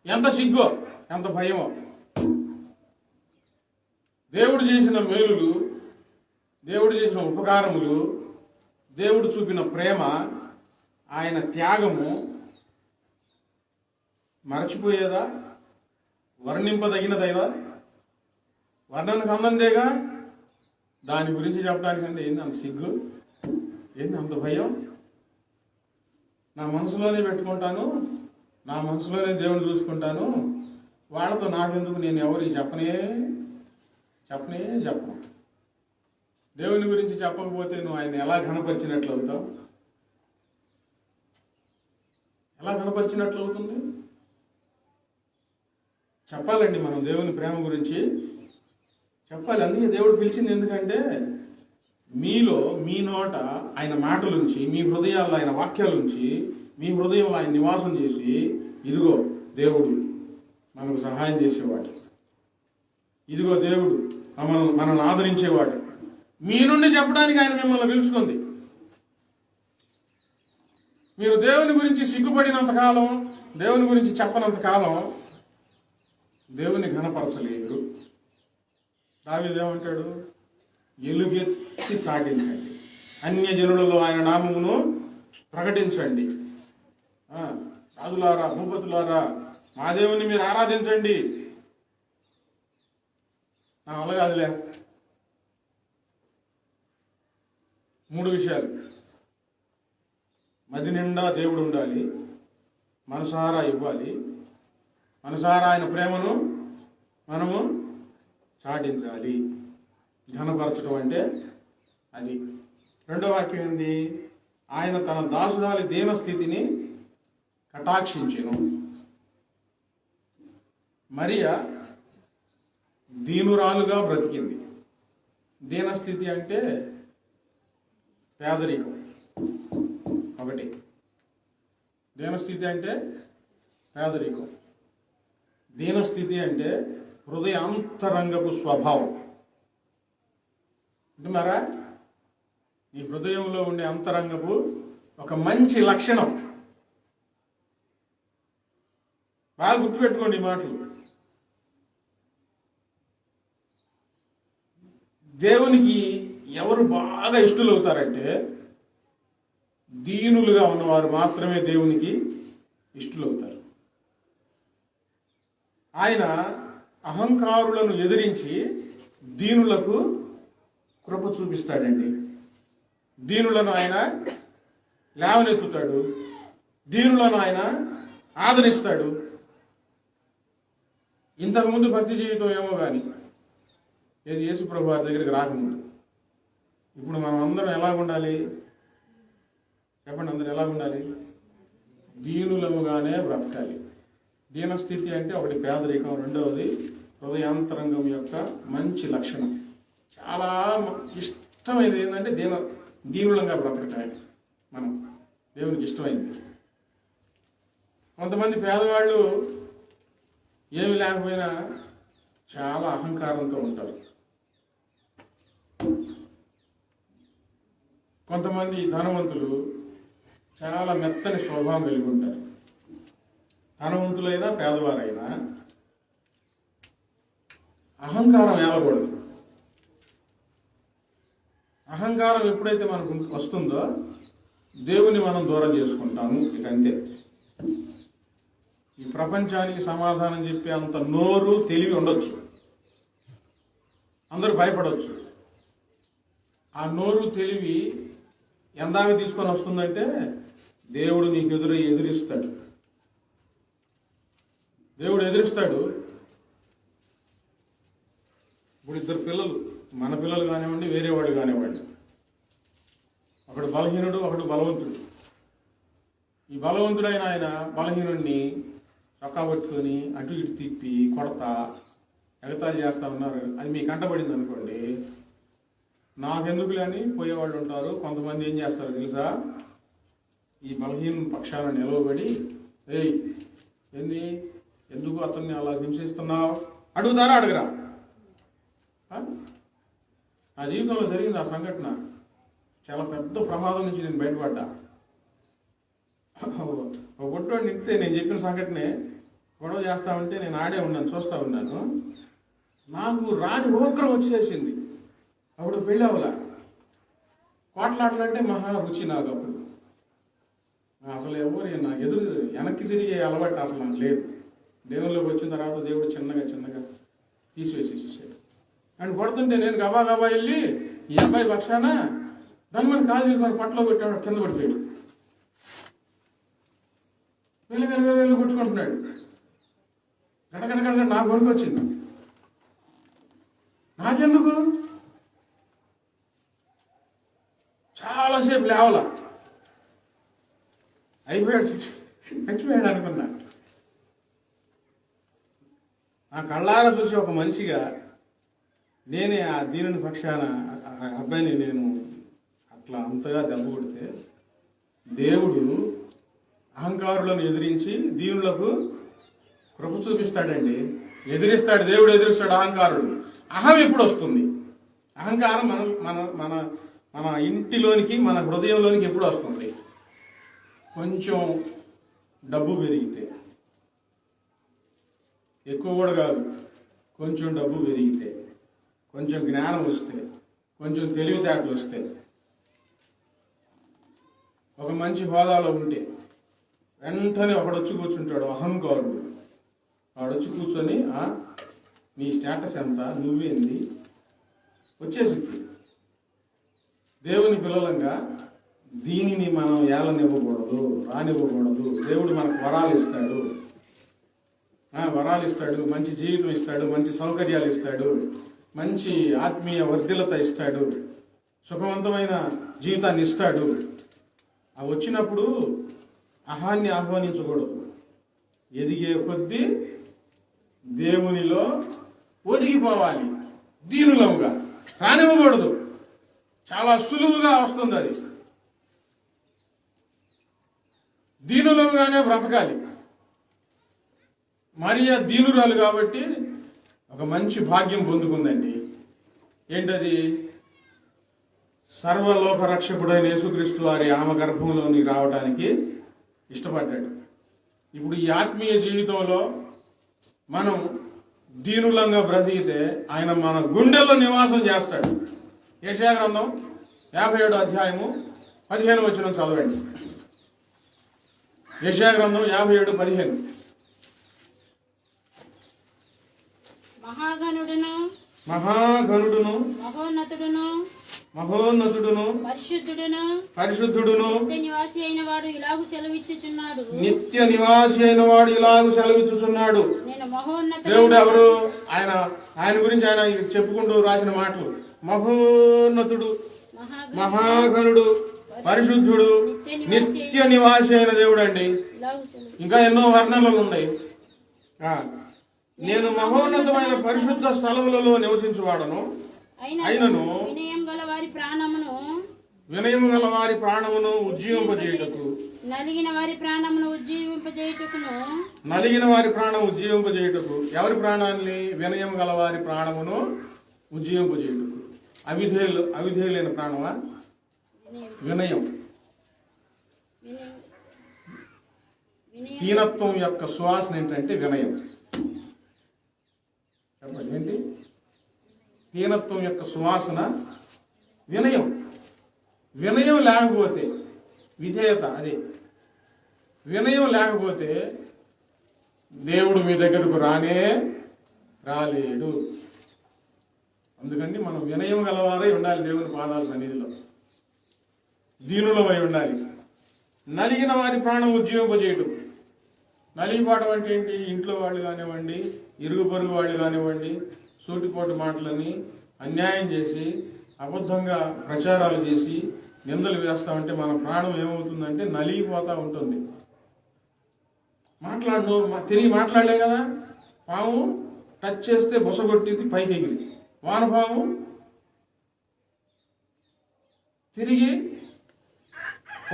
ఎంత సిగ్గో, ఎంత భయమో. దేవుడు చేసిన మేలులు, దేవుడు చేసిన ఉపకారములు, దేవుడు చూపిన ప్రేమ, ఆయన త్యాగము మరచిపోయేదా? వర్ణింపదగినదైనా? వర్ణనకు అందందేగా. దాని గురించి చెప్పడానికంటే ఏంది అంత సిగ్గు, ఏంది అంత భయం? నా మనసులోనే పెట్టుకుంటాను, నా మనసులోనే దేవుని చూసుకుంటాను, వాళ్ళతో నాకెందుకు, నేను ఎవరికి చెప్పనే చెప్పను. దేవుని గురించి చెప్పకపోతే నువ్వు ఆయన ఎలా కనపరిచినట్లు అవుతావు? ఎలా కనపరిచినట్లు అవుతుంది? చెప్పాలండి మనం దేవుని ప్రేమ గురించి చెప్పాలి. అందుకే దేవుడు పిలిచింది. ఎందుకంటే మీలో, మీ నోట ఆయన మాటలుంచి, మీ హృదయాల్లో ఆయన వాక్యాలుంచి, మీ హృదయంలో ఆయన నివాసం చేసి, ఇదిగో దేవుడు మనకు సహాయం చేసేవాడు, ఇదిగో దేవుడు మనల్ని ఆదరించేవాడు, మీ నుండి చెప్పడానికి ఆయన మిమ్మల్ని పిలుచుకుంది. మీరు దేవుని గురించి సిగ్గుపడినంతకాలం, దేవుని గురించి చెప్పనంతకాలం దేవుని ఘనపరచలేరు. దావీదేమంటాడు? ఎలుగెత్తి చాటించండి, అన్యజనులలో ఆయన నామమును ప్రకటించండి. రాజులారా, భూపతులారా, మా దేవుని మీరు ఆరాధించండి. అలాగాదులే. 3 విషయాలు. మది నిండా దేవుడు ఉండాలి, మనసారా ఇవ్వాలి, మనసారా ఆయన ప్రేమను మనము చాటించాలి. ఘనపరచడం అంటే అది. 2వ వాక్యం ఏంది? ఆయన తన దాసురాలి దీన స్థితిని కటాక్షించెను. మరియా దీనురాలుగా బ్రతికింది. దీనస్థితి అంటే పేదరికం ఒకటి. దీనస్థితి అంటే పేదరికం. దీనస్థితి అంటే హృదయ అంతరంగపు స్వభావం. అంటున్నారా? ఈ హృదయంలో ఉండే అంతరంగపు ఒక మంచి లక్షణం. బాగా గుర్తుపెట్టుకోండి ఈ మాటలు. దేవునికి ఎవరు బాగా ఇష్టలు అవుతారంటే, దీనులుగా ఉన్నవారు మాత్రమే దేవునికి ఇష్టలు అవుతారు. ఆయన అహంకారులను ఎదిరించి దీనులకు కృప చూపిస్తాడండి. దీనులను ఆయన లేవనెత్తుతాడు, దీనులను ఆయన ఆదరిస్తాడు. ఇంతకుముందు భక్తి జీవితం ఏమో కానీ ఏది యేసు ప్రభు వారి దగ్గరికి రాకముందు. ఇప్పుడు మనం అందరం ఎలా ఉండాలి చెప్పండి? అందరూ ఎలా ఉండాలి? దీనులముగానే బ్రతకాలి. దీనస్థితి అంటే ఒకటి పేదరికం, రెండవది హృదయాంతరంగం యొక్క మంచి లక్షణం. చాలా ఇష్టమైనది ఏంటంటే దీనులంగా బ్రతకటానికి మనం దేవునికి ఇష్టమైంది. కొంతమంది పేదవాళ్ళు ఏమి లేకపోయినా చాలా అహంకారంతో ఉంటారు. కొంతమంది ధనవంతులు చాలా మెత్తని స్వభావం కలిగి ఉంటారు. ధనవంతులైనా పేదవారైనా అహంకారం ఏలకూడదు. అహంకారం ఎప్పుడైతే మనకు వస్తుందో దేవుని మనం దూరం చేసుకుంటాము. ఇకంతే. ఈ ప్రపంచానికి సమాధానం చెప్పే అంత నోరు తెలివి ఉండొచ్చు, అందరూ భయపడవచ్చు. ఆ నోరు తెలివి ఎందాక తీసుకొని వస్తుందంటే దేవుడు నీకు ఎదిరిస్తాడు. దేవుడు ఎదిరిస్తాడు. ఇప్పుడు ఇద్దరు పిల్లలు, మన పిల్లలు కానివ్వండి, వేరే వాడు కానివ్వండి, ఒకడు బలహీనుడు, ఒకడు బలవంతుడు. ఈ బలవంతుడైన ఆయన బలహీనుడిని చొక్కా పట్టుకొని అటు ఇటు తిప్పి కొడతా ఎగతాళి చేస్తా ఉన్నారు. అది మీ కంటపడింది అనుకోండి, నాకెందుకులే అని పోయేవాళ్ళు ఉంటారు. కొంతమంది ఏం చేస్తారు తెలుసా? ఈ బలహీన పక్షాలను నిలవబడి, ఏయ్ ఏంది, ఎందుకు అతన్ని అలా హింసిస్తున్నావు అడుగుతారా? అడగరా? నా జీవితంలో జరిగింది ఆ సంఘటన. చాలా పెద్ద ప్రమాదం నుంచి నేను బయటపడ్డా. ఒక గుట్టోడిని నింపితే నేను చెప్పిన సంఘటనే గొడవ చేస్తామంటే నేను ఆడే ఉన్నాను, చూస్తూ ఉన్నాను. నాకు రాని ఓక్రం వచ్చేసింది. అప్పుడు పెళ్ళి అవ్వలా. కోట్లాటలంటే మహా రుచి నాకు. అప్పుడు అసలు ఎవరు నాకు వెనక్కి తిరిగే అలవాటు అసలు నాకు లేదు. దేవుళ్ళకి వచ్చిన తర్వాత దేవుడు చిన్నగా తీసివేసేసాడు. అండ్ కొడుతుంటే నేను గబా వెళ్ళి ఈ అబ్బాయి పక్షాన దాని మన కాలు తీసుకొని పట్లో కొట్టాడు, కింద పడిపోయాడు. వెళ్ళి కొట్టుకుంటున్నాడు. గడగడ నాకు కొడుకు వచ్చింది. నాకెందుకు? చాలాసేపు లేవలా, అయిపోయాడు, చచ్చిపోయాడు అనుకున్నా. నా కళ్ళారా చూసి ఒక మనిషిగా నేనే ఆ దీనుని పక్షాన అబ్బాయిని నేను అట్లా అంతగా దెబ్బ కొడితే, దేవుడు అహంకారులను ఎదిరించి దీనులకు కృప చూపిస్తాడండి. ఎదిరిస్తాడు దేవుడు, ఎదిరిస్తాడు అహంకారుడు. అహం ఎప్పుడు వస్తుంది? అహంకారం మన మన మన మన ఇంటిలోనికి, మన హృదయంలోనికి ఎప్పుడు వస్తుంది? కొంచెం డబ్బు పెరిగితే. ఎక్కువ కూడా కాదు, కొంచెం డబ్బు పెరిగితే, కొంచెం జ్ఞానం వస్తే, కొంచెం తెలివితేటలు వస్తే, ఒక మంచి హోదాలో ఉంటే వెంటనే ఒకడొచ్చి కూర్చుంటాడు అహంకారుడు. వాడొచ్చి కూర్చొని నీ స్టేటస్ ఎంత, నువ్వేంది వచ్చేసింది. దేవుని పిల్లలంగా దీనిని మనం ఏలనివ్వకూడదు, రానివ్వకూడదు. దేవుడు మనకు వరాలు ఇస్తాడు, మంచి జీవితం ఇస్తాడు, మంచి సౌకర్యాలు ఇస్తాడు, మంచి ఆత్మీయ వర్ధిలత ఇస్తాడు, సుఖవంతమైన జీవితాన్ని ఇస్తాడు. అవి వచ్చినప్పుడు అహాన్ని ఆహ్వానించకూడదు. ఎదిగే కొద్దీ దేవునిలో ఒదిగిపోవాలి, దీనులముగా రానివ్వకూడదు. చాలా సులువుగా వస్తుంది అది. దీనులముగానే బ్రతకాలి. మరియ దీనురాలు కాబట్టి ఒక మంచి భాగ్యం పొందుకుందండి. ఏంటది? సర్వలోక రక్షకుడైన యేసుక్రీస్తు వారి ఆమె గర్భంలోని రావడానికి ఇష్టపడ్డాడు. ఇప్పుడు ఈ ఆత్మీయ జీవితంలో మనం దీనులంగా బ్రతికితే ఆయన మన గుండెల్లో నివాసం చేస్తాడు. యెషయా గ్రంథం 57వ అధ్యాయము 15వ వచనం చదవండి. యెషయా గ్రంథం 57:15. మహాగణుడును మహోన్నతుడును మహోన్నతుడును పరిశుద్ధుడును నిత్య నివాసి అయిన వాడు ఇలాగు సెలవిచ్చుచున్నాడు. నిత్య నివాసి అయిన వాడు ఇలాగు సెలవిచ్చుచున్నాడు. నేను మహోన్నత దేవుడు ఎవరు? ఆయన గురించి ఆయన చెప్పుకుంటూ రాసిన మాటలు. మహోన్నతుడు, మహాగణుడు, పరిశుద్ధుడు, నిత్య నివాసి అయిన దేవుడు అండి. ఇంకా ఎన్నో వర్ణనలు ఉన్నాయి. నేను మహోన్నతమైన పరిశుద్ధ స్థలములలో నివసించువాడను, అయినను వినయం గల వారి ప్రాణమును ఉజ్జీవింపజేయుటకు, నలిగిన వారి ప్రాణమును ఉజ్జీవింపజేయుటకును, ఎవరి ప్రాణాన్ని? వినయం గల వారి ప్రాణమును ఉజ్జీవింపజేయుటకు. అవిధేయులైన ప్రాణమా? వినయం. దీనత్వం యొక్క సువాసన ఏంటంటే వినయం. చెప్పండి ఏంటి దీనత్వం యొక్క సువాసన? వినయం. వినయం లేకపోతే విధేయత. అదే వినయం లేకపోతే దేవుడు మీ దగ్గరకు రాలేడు. అందుకని మనం వినయం గలవారై ఉండాలి. దేవుని పాదాల సన్నిధిలో దీనులమై ఉండాలి. నలిగిన వారి ప్రాణం ఉజ్జీవింపజేయటం. నలిగిపోవడం అంటే ఏంటి? ఇంట్లో వాళ్ళు కానివ్వండి, ఇరుగు పొరుగు వాళ్ళు కానివ్వండి, సూటిపోటు మాటలని అన్యాయం చేసి అబద్ధంగా ప్రచారాలు చేసి నిందలు వేస్తామంటే మన ప్రాణం ఏమవుతుందంటే నలిగిపోతూ ఉంటుంది. తిరిగి మాట్లాడలే కదా. పాము టచ్ చేస్తే బుసగొట్టింది, పైకి ఎగిరి. వానపాము తిరిగి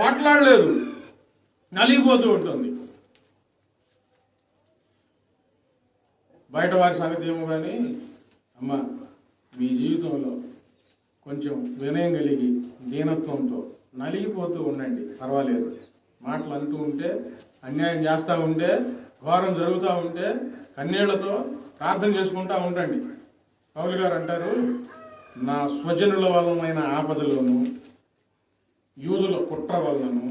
మాట్లాడలేదు, నలిగిపోతూ ఉంటుంది. బయట వారి సంగతి ఏమో కానీ అమ్మ మీ జీవితంలో కొంచెం వినయం కలిగి దీనత్వంతో నలిగిపోతూ ఉండండి. పర్వాలేదు. మాటలు అంటూ ఉంటే, అన్యాయం చేస్తూ ఉంటే, ఘోరం జరుగుతూ ఉంటే కన్నీళ్లతో ప్రార్థన చేసుకుంటూ ఉండండి. పౌలు గారు అంటారు, నా స్వజనుల వలనమైన ఆపదలోను, యూదుల కుట్ర వలనను,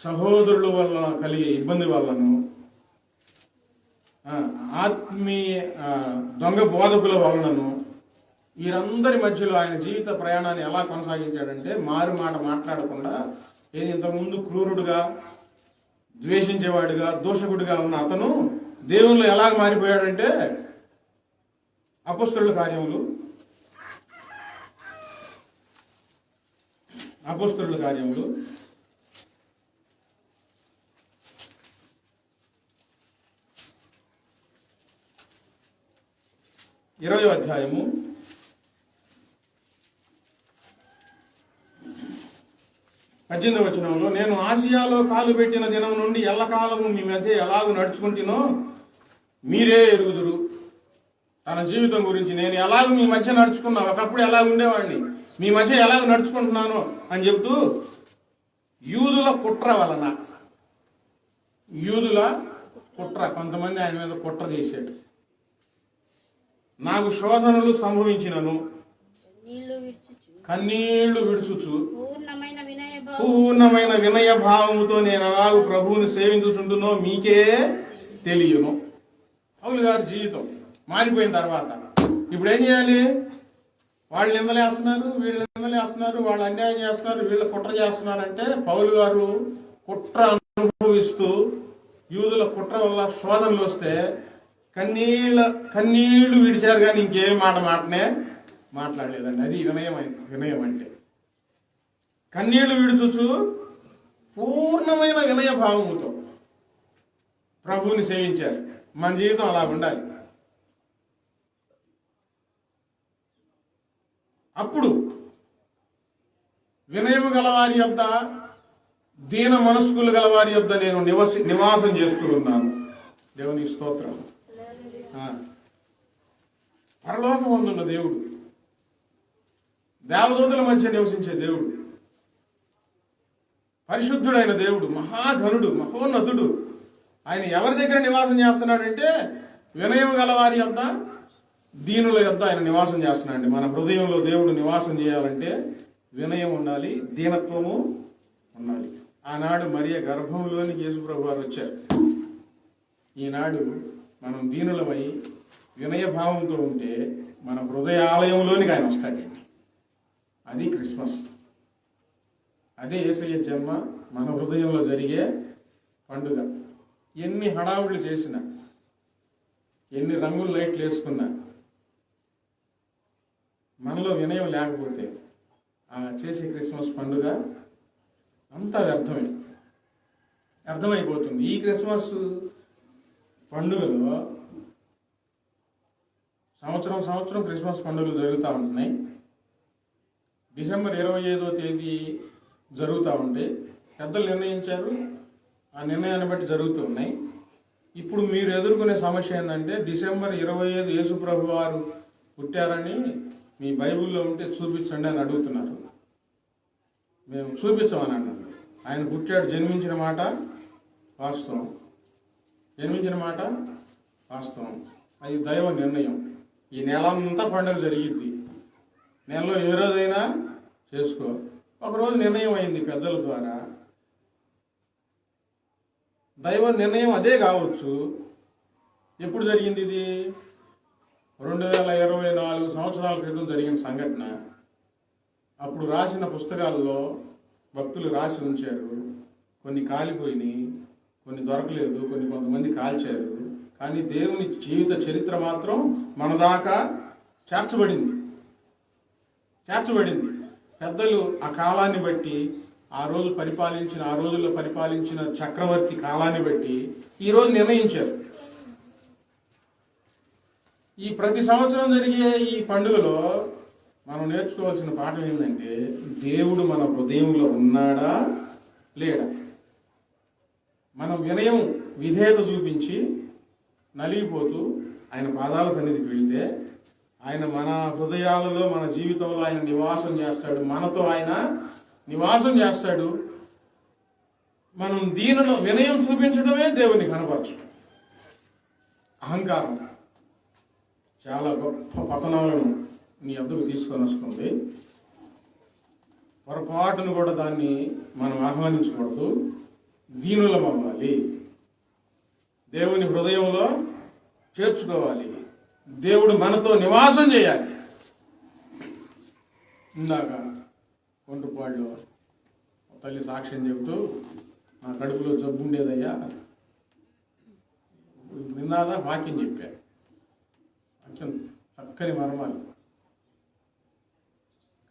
సహోదరుల వలన కలిగే ఇబ్బంది వలనను, ఆత్మీయ దొంగ బోధకుల వలనను, వీరందరి మధ్యలో ఆయన జీవిత ప్రయాణాన్ని ఎలా కొనసాగించాడంటే మారు మాట మాట్లాడకుండా, ఇంతకుముందు క్రూరుడుగా, ద్వేషించేవాడిగా, దూషకుడిగా ఉన్న అతను దేవుళ్ళు ఎలాగ మారిపోయాడంటే అపొస్తలుల కార్యములు 20వ అధ్యాయము 18వ వచనంలో, నేను ఆసియాలో కాలు పెట్టిన దినం నుండి ఎల్లకాలము మీ మధ్య ఎలాగూ నడుచుకుంటునో మీరే ఎరుగుదురు. తన జీవితం గురించి, నేను ఎలాగూ మీ మధ్య నడుచుకున్నా, ఒకప్పుడు ఎలాగ ఉండేవాడిని, మీ మధ్య ఎలాగ నడుచుకుంటున్నాను అని చెప్తూ, యూదుల కుట్ర వలన, కొంతమంది ఆయన మీద కుట్ర చేశాడు. నాకు శోధనలు సంభవించినను కన్నీళ్లు విడుచుచు పూర్ణమైన వినయ భావముతో నేను అలాగూ ప్రభువుని సేవించుచుంటునో మీకే తెలియను. పౌలు గారి జీవితం మారిపోయిన తర్వాత ఇప్పుడు ఏం చేయాలి? వాళ్ళు నిందలేస్తున్నారు, వీళ్ళు నిందలేస్తున్నారు, వాళ్ళు అన్యాయం చేస్తున్నారు, వీళ్ళు కుట్ర చేస్తున్నారంటే పౌలు గారు కుట్ర అనుభవిస్తూ, యూదుల కుట్ర వల్ల శోధనలు వస్తే కన్నీళ్లు విడిచారు, కానీ ఇంకేం మాటనే మాట్లాడలేదండి. అది వినయం అంటే. కన్నీళ్లు విడుచుచు పూర్ణమైన వినయ భావముతో ప్రభువుని సేవించారు. మన జీవితం అలా ఉండాలి. అప్పుడు వినయము గలవారి యొద్ద, దీన మనస్కులు గలవారి యొద్ద నేను నివాసం చేస్తూ ఉన్నాను. దేవుని స్తోత్రం. పరలోకమందున్న దేవుడు, దేవదూతల మధ్య నివసించే దేవుడు, పరిశుద్ధుడైన దేవుడు, మహాఘనుడు, మహోన్నతుడు, ఆయన ఎవరి దగ్గర నివాసం చేస్తున్నాడంటే వినయం గలవారి యొద్ద, దీనుల యొద్ద ఆయన నివాసం చేస్తున్నాడండి. మన హృదయంలో దేవుడు నివాసం చేయాలంటే వినయం ఉండాలి, దీనత్వము ఉండాలి. ఆనాడు మరియ గర్భంలోనికి యేసుప్రభు వారు వచ్చారు. ఈనాడు మనం దీనులమై వినయ భావంతో ఉంటే మన హృదయ ఆలయంలోనికి ఆయన వస్తాడండి. అది క్రిస్మస్. అదే యేసయ్య జన్మ మన హృదయంలో జరిగే పండుగ. ఎన్ని హడావుళ్ళు చేసినా, ఎన్ని రంగుల లైట్లు వేసుకున్నా, మనలో వినయం లేకపోతే ఆ చేసే క్రిస్మస్ పండుగ అంతా అర్థమైపోతుంది. ఈ క్రిస్మస్ పండుగలో సంవత్సరం క్రిస్మస్ పండుగలు జరుగుతూ ఉంటున్నాయి. డిసెంబర్ 25వ తేదీ జరుగుతూ ఉంటాయి. పెద్దలు నిర్ణయించారు, ఆ నిర్ణయాన్ని బట్టి జరుగుతూ ఉన్నాయి. ఇప్పుడు మీరు ఎదుర్కొనే సమస్య ఏంటంటే, డిసెంబర్ 25 యేసుప్రభు వారు పుట్టారని మీ బైబిల్లో ఉంటే చూపించండి అని అడుగుతున్నారు. మేము చూపించమని అన్నాను. ఆయన పుట్టాడు, జన్మించిన మాట వాస్తవం, అది దైవ నిర్ణయం. ఈ నెల అంతా పండుగ జరిగిద్ది. నెలలో ఏ రోజైనా చేసుకో. ఒకరోజు నిర్ణయం అయింది పెద్దల ద్వారా, దైవ నిర్ణయం అదే కావచ్చు. ఎప్పుడు జరిగింది ఇది? 2024 సంవత్సరాల క్రితం జరిగిన సంఘటన. అప్పుడు రాసిన పుస్తకాల్లో భక్తులు రాసి ఉంచారు. కొన్ని కాలిపోయినాయి, కొన్ని దొరకలేదు, కొంతమంది కాల్చారు. కానీ దేవుని జీవిత చరిత్ర మాత్రం మన దాకా చేర్చబడింది. పెద్దలు ఆ కాలాన్ని బట్టి, ఆ రోజుల్లో పరిపాలించిన చక్రవర్తి కాలాన్ని బట్టి ఈరోజు నిర్ణయించారు. ఈ ప్రతి సంవత్సరం జరిగే ఈ పండుగలో మనం నేర్చుకోవాల్సిన పాఠం ఏంటంటే, దేవుడు మన హృదయంలో ఉన్నాడా లేడా? మనం వినయం విధేయత చూపించి నలిగిపోతూ ఆయన పాదాల సన్నిధికి వెళ్తే, ఆయన మన హృదయాలలో, మన జీవితంలో ఆయన నివాసం చేస్తాడు. మనతో ఆయన నివాసం చేస్తాడు. మనం దీనిలో వినయం చూపించడమే దేవుని కనపరచడం. అహంకారం చాలా గొప్ప పతనాలను నీ వద్దకు తీసుకొని వస్తుంది. పొరపాటును కూడా దాన్ని మనం ఆహ్వానించకూడదు. దీనులం అవ్వాలి, దేవుని హృదయంలో చేర్చుకోవాలి, దేవుడు మనతో నివాసం చేయాలి. ఇందాక ఒంటుపాడులో తల్లి సాక్ష్యం చెబుతూ, నా కడుపులో జబ్బు ఉండేదయ్యా, నిన్నాదా వాక్యం చెప్పారు. వాక్యం చక్కని మర్మాలు.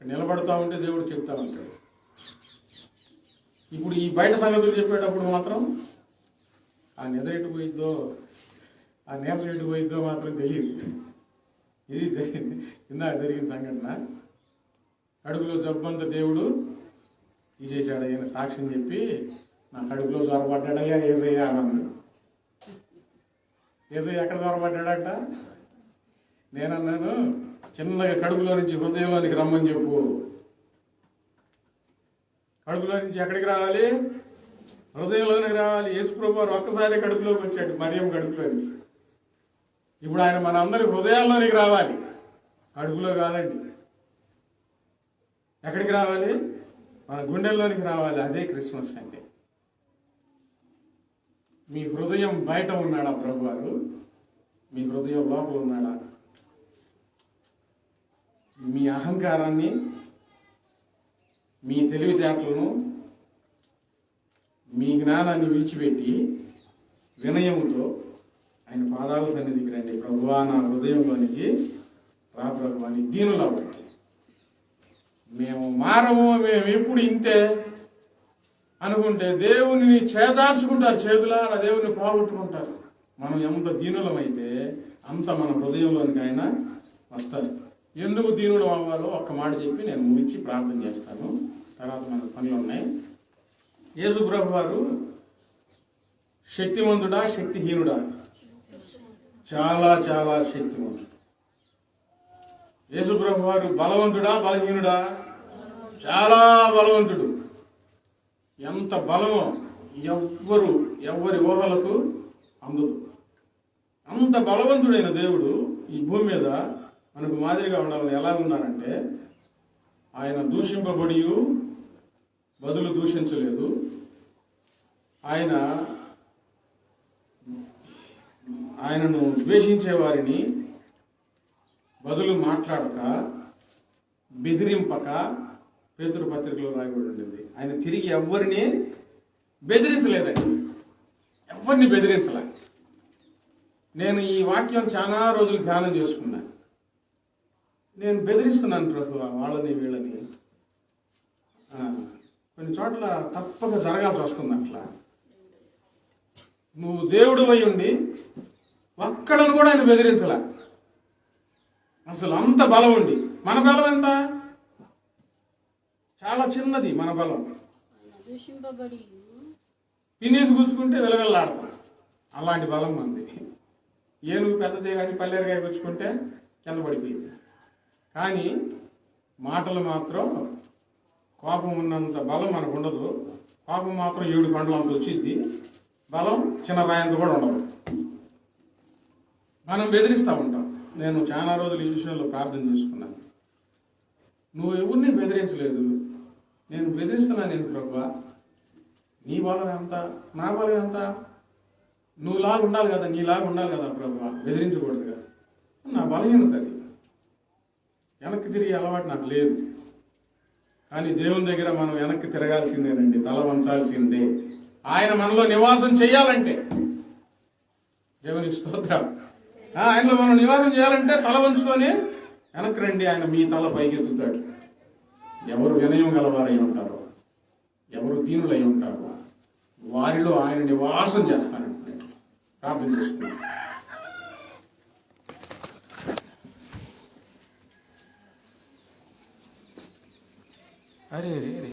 నిలబడతా ఉంటే దేవుడు చెప్తా ఉంటాడు. ఇప్పుడు ఈ బయట సంగతులు చెప్పేటప్పుడు మాత్రం ఆ నిద్ర ఎటు పోయిద్దో, ఆ నీరసం ఎటు పోయిద్దో మాత్రం తెలియదు. ఇది జరిగింది, ఇందాక జరిగిన సంఘటన. కడుపులో జబ్బంతా దేవుడు తీసేశాడు. ఆయన సాక్ష్యం చెప్పి, నా కడుపులో జ్వరపడ్డాడయ్యా ఏసయ్యా అన్నాడు. ఏసయ్య ఎక్కడ జ్వరపడ్డాడట? నేనన్నాను, చిన్నగా కడుపులో నుంచి హృదయంలోనికి రమ్మని చెప్పు. కడుపులో నుంచి ఎక్కడికి రావాలి? హృదయంలోనికి రావాలి. యేసుప్రభు వారు ఒక్కసారి కడుపులోకి వచ్చాడు, మరియం కడుపులోని. ఇప్పుడు ఆయన మన అందరి హృదయాల్లోనికి రావాలి, కడుపులో కాదండి. ఎక్కడికి రావాలి? మన గుండెల్లోనికి రావాలి. అదే క్రిస్మస్ అంటే. మీ హృదయం బయట ఉన్నాడా ప్రభువారు? మీ హృదయం లోపల ఉన్నాడా? మీ అహంకారాన్ని, మీ తెలివితేటలను, మీ జ్ఞానాన్ని విడిచిపెట్టి వినయముతో ఆయన పాదాల సన్నిధికి రండి. ప్రభువా, నా హృదయంలోనికి రా ప్రభువా, నీ దీనులు అవ్వండి. మేము మారము, మేము ఎప్పుడు ఇంతే అనుకుంటే దేవుని చేదార్చుకుంటారు, చేతులారా దేవుని పోగొట్టుకుంటారు. మనం ఎంత దీనులమైతే అంత మన హృదయంలోనికి ఆయన వస్తారు. ఎందుకు దీనులం అవ్వాలో ఒక్క మాట చెప్పి నేను ముగించి ప్రార్థన చేస్తాను. తర్వాత మనకు పనులు ఉన్నాయి. యేసు ప్రభు వారు శక్తివంతుడా, శక్తిహీనుడా? చాలా చాలా శక్తివంతుడు. యేసు ప్రభు వారు బలవంతుడా, బలహీనుడా? చాలా బలవంతుడు. ఎంత బలమో ఎవ్వరి ఊహలకు అందదు. అంత బలవంతుడైన దేవుడు ఈ భూమి మీద మనకు మాదిరిగా ఉండాలని ఎలా ఉన్నారంటే, ఆయన దూషింపబడి బదులు దూషించలేదు. ఆయనను ద్వేషించే వారిని బదులు మాట్లాడక బెదిరింపక పేతురు పత్రికలో రాయబడి ఉండేది. ఆయన తిరిగి ఎవరిని బెదిరించలేదండి, ఎవరిని బెదిరించలే. నేను ఈ వాక్యం చాలా రోజులు ధ్యానం చేసుకున్నా. నేను బెదిరిస్తున్నాను ప్రభు వాళ్ళని వీళ్ళని, కొన్ని చోట్ల తప్పక జరగాల్సి వస్తుంది. అట్లా నువ్వు దేవుడు అయి ఉండి ఒక్కడను కూడా ఆయన బెదిరించలే. అసలు అంత బలం ఉండి, మన బలం ఎంత? చాలా చిన్నది మన బలం. దూషింపబడి పిన్నీసి గుచ్చుకుంటే వెలవెల్లాడతాం, అలాంటి బలం మంది. ఏనుగు పెద్దదే కానీ పల్లెరకాయ గుచ్చుకుంటే కింద పడిపోయింది. కానీ మాటలు మాత్రం కోపం ఉన్నంత బలం మనకు ఉండదు. కోపం మాత్రం 7 పండ్లు అంత వచ్చింది, బలం చిన్న రాయంత కూడా ఉండదు. మనం బెదిరిస్తూ ఉంటాం. నేను చాలా రోజులు ఈ విషయంలో ప్రార్థన చేసుకున్నాను. నువ్వు ఎవరిని బెదిరించలేదు, నేను బెదిరిస్తున్నాను. నేను ప్రభువా, నీ బలం ఎంత, నా బలం ఎంత? నువ్వులాగా ఉండాలి కదా, నీలాగా ఉండాలి కదా ప్రభువా, బెదిరించకూడదు కదా. నా బలహీనత అది. వెనక్కి తిరిగే అలవాటు నాకు లేదు. కానీ దేవుని దగ్గర మనం వెనక్కి తిరగాల్సిందేనండి, తల వంచాల్సిందే. ఆయన మనలో నివాసం చేయాలంటే, దేవుని స్తోత్రం, ఆయనలో మనం నివాసం చేయాలంటే తల వంచుకొని వెనక్కి రండి. ఆయన మీ తల పైకెత్తుతాడు. ఎవరు వినయం గలవారై ఉంటారో, ఎవరు దీనులై ఉంటారో వారిలో ఆయన నివాసం చేస్తానంటే ప్రార్థన చేసుకున్నాను. అరే